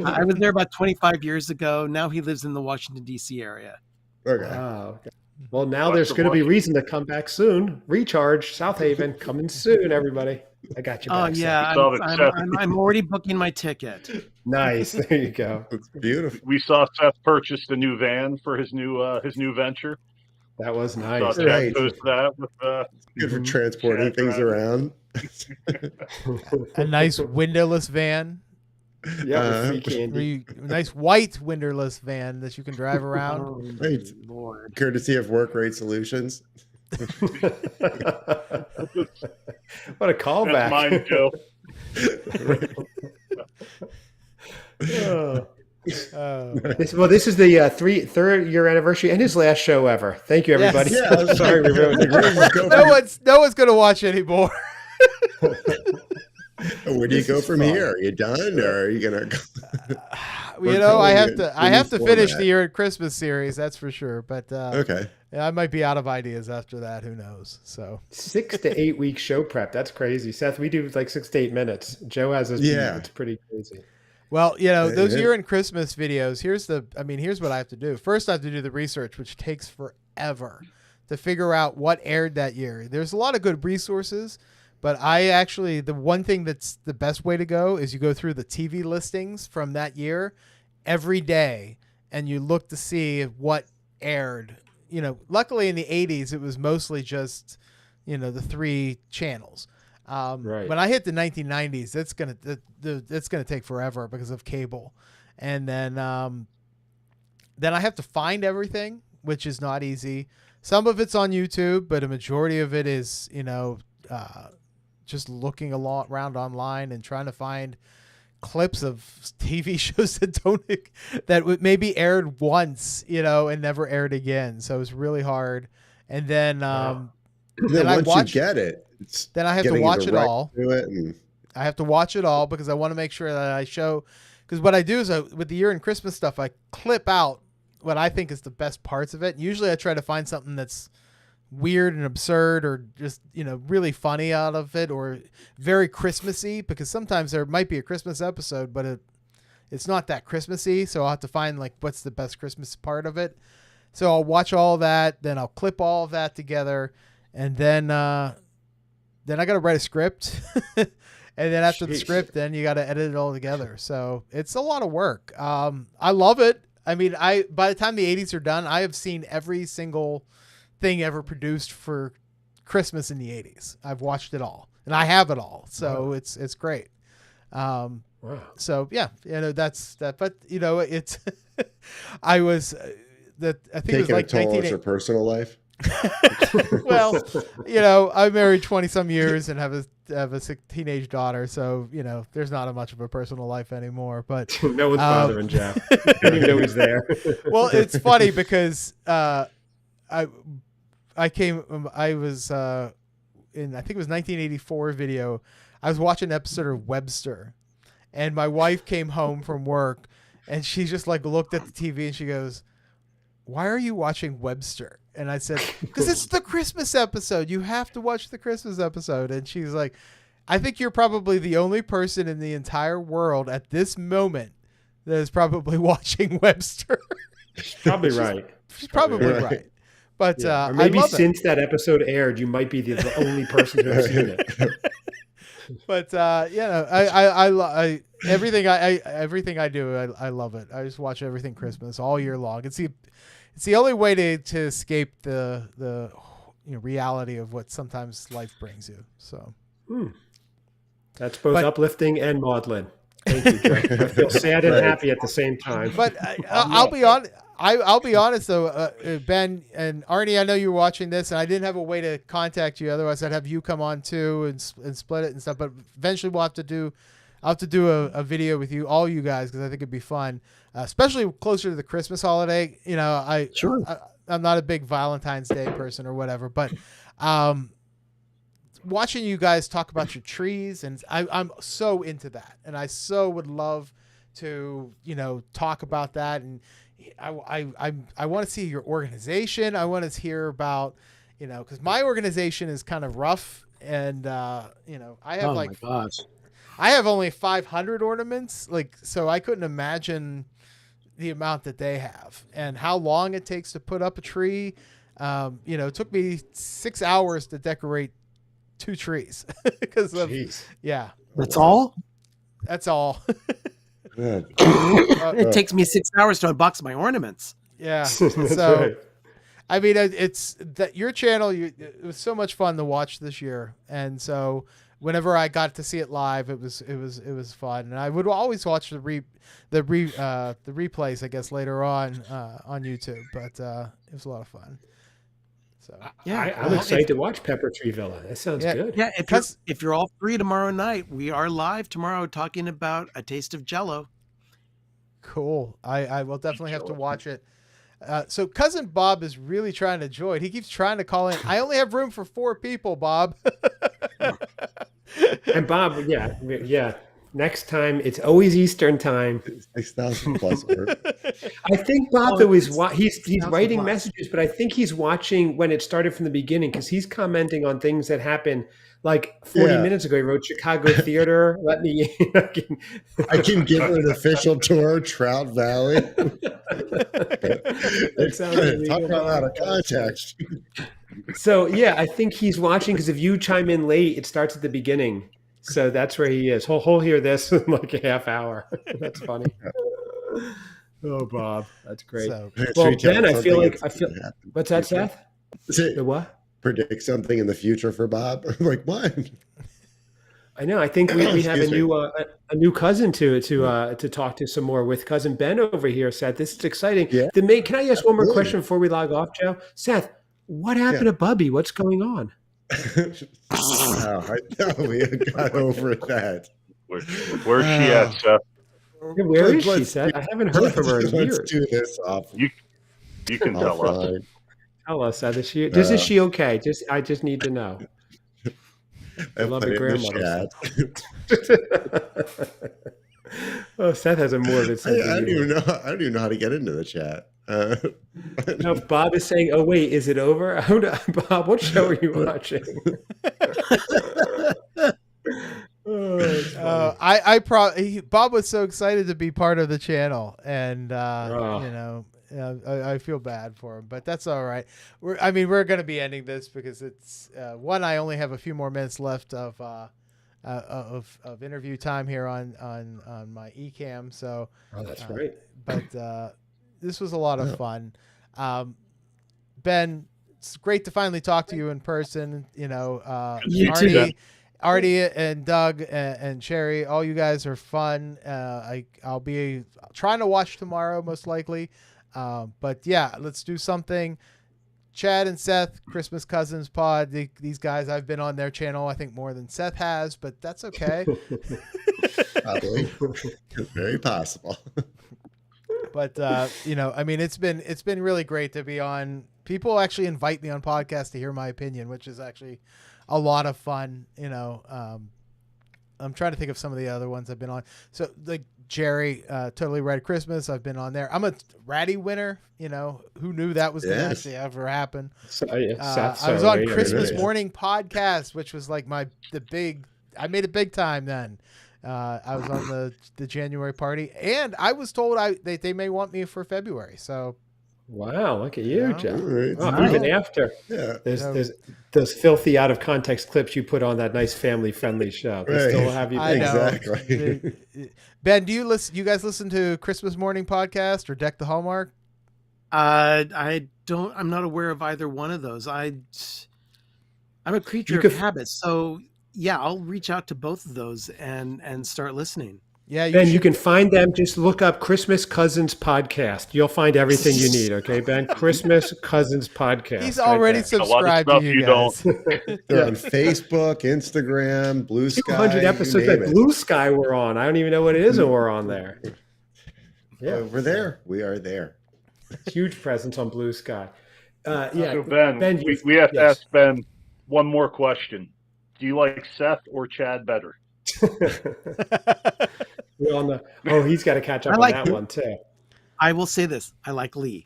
I was there about 25 years ago. Now he lives in the Washington, D.C. area. Okay. Oh, okay. Well, now there's going to be reason to come back soon. Recharge, South Haven, coming soon, everybody. I got you back. Oh yeah, Seth. I'm already booking my ticket. Nice. There you go. It's beautiful. We saw Seth purchased a new van for his new venture. That was Saw nice. Chad Right. post that with Good for transporting Chad things driving. around. A nice windowless van, Yeah, with free candy. nice white windowless van that you can drive around. Oh, Right. Lord. Courtesy of Work Rate Solutions. What a That's callback. mine, Joe. Oh. Oh. This is the third year anniversary and his last show ever. Thank you, everybody. Yes. Yeah, I was Sorry, we ruined it. No one's gonna watch anymore. Where do you go from here? Are you done, or are you gonna? Go? I have to finish format. the year at Christmas series, that's for sure. But Okay. I might be out of ideas after that. Who knows? So 6 to 8 week show prep. That's crazy. Seth, we do like 6 to 8 minutes. Joe has his It's pretty crazy. well, those year and Christmas videos. Here's what I have to do. First, I have to do the research, which takes forever to figure out what aired that year. There's a lot of good resources. But the one thing that's the best way to go is you go through the TV listings from that year every day and you look to see what aired. Luckily in the 80s, it was mostly just, the 3 channels. Right. When I hit the 1990s, it's going to take forever because of cable. And then I have to find everything, which is not easy. Some of it's on YouTube, but a majority of it is, just looking around online and trying to find clips of TV shows that maybe aired once, and never aired again. So it was really hard. And then, And then once you get it, then I have to watch it all. I have to watch it all because I want to make sure that I show, because what I do is with the year and Christmas stuff, I clip out what I think is the best parts of it. Usually I try to find something that's weird and absurd or just really funny out of it or very Christmassy, because sometimes there might be a Christmas episode but it's not that Christmassy. So I'll have to find like what's the best Christmas part of it. So I'll watch all of that, then I'll clip all of that together, and then I got to write a script. And then after the script, then you got to edit it all together. So it's a lot of work. I love it. I mean, by the time the 80s are done, I have seen every single thing ever produced for Christmas in the 80s. I've watched it all, and I have it all. So wow. It's great. Wow. So yeah, that's that. But it's I was I think taking it was like a toll on your personal life. Well, I'm married 20 some years and have a teenage daughter, so there's not much of a personal life anymore. But no one's bothering Jeff. I don't even know he's there. Well, it's funny because I was in, I think it was 1984 video. I was watching an episode of Webster, and my wife came home from work, and she just like looked at the TV and she goes, "Why are you watching Webster?" And I said, "Because it's the Christmas episode. You have to watch the Christmas episode." And she's like, "I think you're probably the only person in the entire world at this moment that is probably watching Webster." Probably right. She's probably right. But or maybe I love since that episode aired, you might be the only person who has seen it. But I everything I do, I love it. I just watch everything Christmas all year long. It's the only way to escape the reality of what sometimes life brings you. So that's both uplifting and maudlin. Thank you, Joe. I feel sad and happy at the same time. But I'll be honest. I'll be honest though, Ben and Arnie. I know you're watching this, and I didn't have a way to contact you. Otherwise, I'd have you come on too and split it and stuff. But eventually, I'll have to do a video with you, all you guys, because I think it'd be fun, especially closer to the Christmas holiday. I'm not a big Valentine's Day person or whatever, but watching you guys talk about your trees, and I'm so into that, and I so would love to talk about that. And I want to see your organization. I want to hear about because my organization is kind of rough, and I have I have only 500 ornaments, so I couldn't imagine the amount that they have and how long it takes to put up a tree. It took me 6 hours to decorate 2 trees because of That's all. That's all. It takes me 6 hours to unbox my ornaments. Yeah. That's So, right. I mean, it's that your channel. It was so much fun to watch this year, and so whenever I got to see it live, it was fun. And I would always watch the replays, I guess, later on YouTube. But it was a lot of fun. So I'm excited to watch Pepper Tree Villa. That sounds good. Yeah, if you're all free tomorrow night, we are live tomorrow talking about A Taste of Jello. Cool. I will definitely have to watch it. So Cousin Bob is really trying to join. He keeps trying to call in. I only have room for 4 people, Bob. And Bob, yeah. Next time, it's always Eastern time. 6,000 plus. I think Bob, though, he's writing messages, but I think he's watching when it started from the beginning because he's commenting on things that happened like 40 minutes ago. He wrote Chicago Theater. Let me in. I can give it an official tour, Trout Valley. Talk about out of context. So, yeah, I think he's watching because if you chime in late, it starts at the beginning. So that's where he is. He'll hear this in like a half hour. That's funny. Oh, Bob, that's great. So, well, Ben, I feel. What's that, Seth? The what? Predict something in the future for Bob. Like what? I know. I think we have a new cousin to talk to some more with cousin Ben over here. Seth, this is exciting. Yeah. Can I ask one more question before we log off, Joe? Seth, what happened to Bubby? What's going on? I know we got over that. Where's she at, Seth? Where is she, Seth? I haven't heard from her in years. Let's do this off. You can tell us. Tell us, Seth. Is she okay? I just need to know. I love your grandmother. Oh, Seth has a morbid sense. I don't even know how to get into the chat. No, Bob is saying, "Oh wait, is it over?" Bob, what show are you watching? Oh Bob was so excited to be part of the channel, and I feel bad for him, but that's all right. We're going to be ending this because it's one. I only have a few more minutes left of interview time here on my eCam. So, that's right. But this was a lot of fun. Ben, it's great to finally talk to you in person. Artie and Doug and Sherry, all you guys are fun. I'll be trying to watch tomorrow, most likely. But yeah, let's do something. Chad and Seth, Christmas Cousins Pod. These guys, I've been on their channel, I think more than Seth has, but that's okay. Probably. Very possible. But it's been really great to be on. People actually invite me on podcasts to hear my opinion, which is actually a lot of fun. I'm trying to think of some of the other ones I've been on. So like Jerry, Totally Red Christmas, I've been on there. I'm a Ratty winner. Who knew that was going to actually ever happen? I was on Christmas Morning Podcast, which was like I made it big time then. I was on the January party, and I was told they may want me for February. So, wow, look at you, John. Right. Even after there's those filthy out of context clips you put on that nice family friendly show. They still have you. Exactly. Ben, do you guys listen to Christmas Morning Podcast or Deck the Hallmark? I don't. I'm not aware of either one of those. I'm a creature of habit, so. Yeah, I'll reach out to both of those and start listening. Yeah, you can find them. Just look up Christmas Cousins Podcast. You'll find everything you need. Okay, Ben? Christmas Cousins Podcast. He's already subscribed to you guys. They're on Facebook, Instagram, Blue Sky. 200 episodes that Blue Sky we're on. I don't even know what it is that we're on there. Yeah, we're there. We are there. Huge presence on Blue Sky. So Ben, we have to ask Ben one more question. Do you like Seth or Chad better? We all know. Oh, he's got to catch up on that one too. I will say this: I like Lee.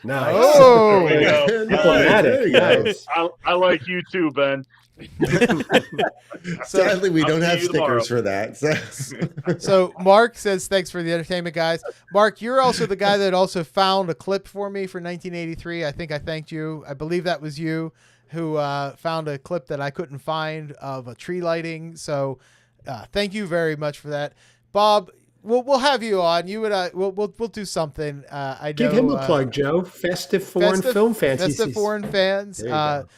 Nice. Oh, there we go. Diplomatic. Nice. I like you too, Ben. Sadly, we don't have stickers for that. So Mark says, thanks for the entertainment, guys. Mark, you're also the guy that also found a clip for me for 1983. I think I thanked you. I believe that was you who found a clip that I couldn't find of a tree lighting. So thank you very much for that. Bob, we'll have you on. You and I, we'll do something. Give him a plug, Joe. Festive Foreign Film Fans. Festive Foreign Fans. I'm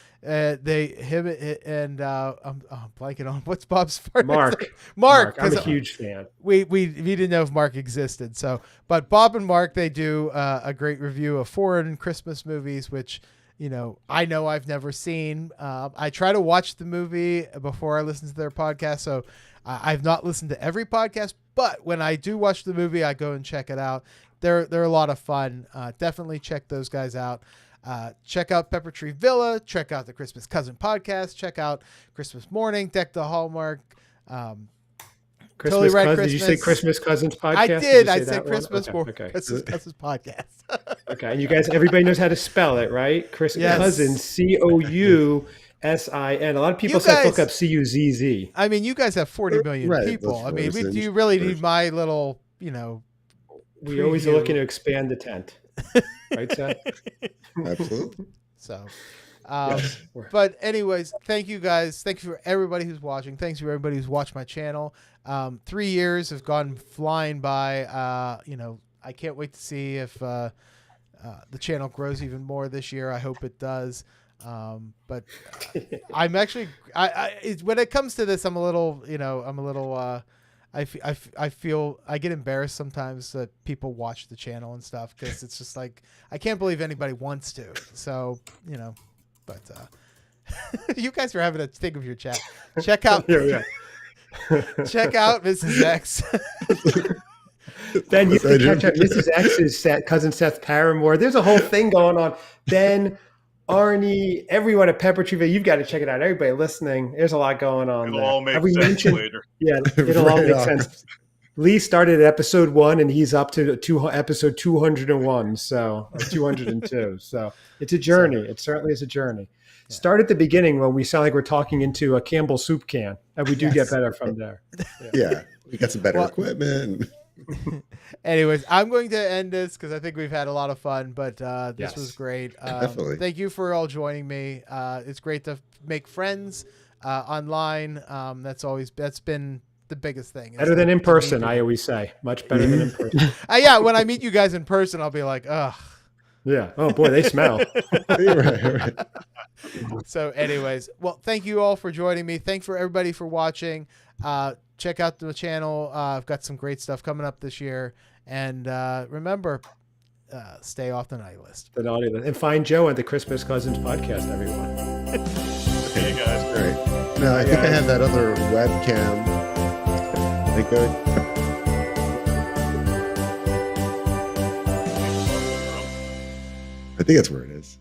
blanking on what's Bob's part. Mark. I'm a huge fan. We didn't know if Mark existed. So, but Bob and Mark, they do a great review of foreign Christmas movies, which I know I've never seen. I try to watch the movie before I listen to their podcast. So I've not listened to every podcast, but when I do watch the movie, I go and check it out. They're a lot of fun. Definitely check those guys out. Check out Pepper Tree Villa. Check out the Christmas Cousin Podcast. Check out Christmas Morning, Deck the Hallmark. Christmas Cousin. Did you say Christmas Cousins Podcast? I did. I said Christmas Cousins Podcast. Okay, and you guys, everybody knows how to spell it, right? Christmas Cousins, COUSIN. A lot of people say look up CUZZ. I mean, you guys have 40 million people. I mean, do you really need my little, We always are looking to expand the tent. Right, Seth? Absolutely. So, but anyways, thank you guys. Thank you for everybody who's watching. Thanks for everybody who's watched my channel. 3 years have gone flying by. I can't wait to see if the channel grows even more this year. I hope it does. But I'm actually, when it comes to this, I'm a little, I feel I get embarrassed sometimes that people watch the channel and stuff, because it's just like, I can't believe anybody wants to. So, but you guys are having a think of your chat. Check out, check out Mrs. X. Ben, you can catch up. Mrs. X's cousin Seth Paramore. There's a whole thing going on. Ben, Arnie, everyone at Pepper Tree, you've got to check it out. Everybody listening, there's a lot going on. It'll all make sense later. Yeah, it'll all make sense. Lee started at episode 1 and he's up to episode 201, so or 202. So it's a journey. It certainly is a journey. Yeah. Start at the beginning when we sound like we're talking into a Campbell soup can, and we do get better from there. Yeah, we got some better equipment. Anyways, I'm going to end this because I think we've had a lot of fun, but this was great. Definitely. Thank you for all joining me. It's great to make friends online. That's been the biggest thing. Better than in person, I always say. Much better than in person. Yeah, when I meet you guys in person, I'll be like, ugh. Yeah. Oh boy, they smell. Right. So anyways, well, thank you all for joining me. Thanks for everybody for watching. Check out the channel. I've got some great stuff coming up this year. And remember, stay off the naughty list. The naughty list. And find Joe at the Christmas Cousins podcast, everyone. Hey, guys. All right. No, I think I have that other webcam. Are they good? I think that's where it is.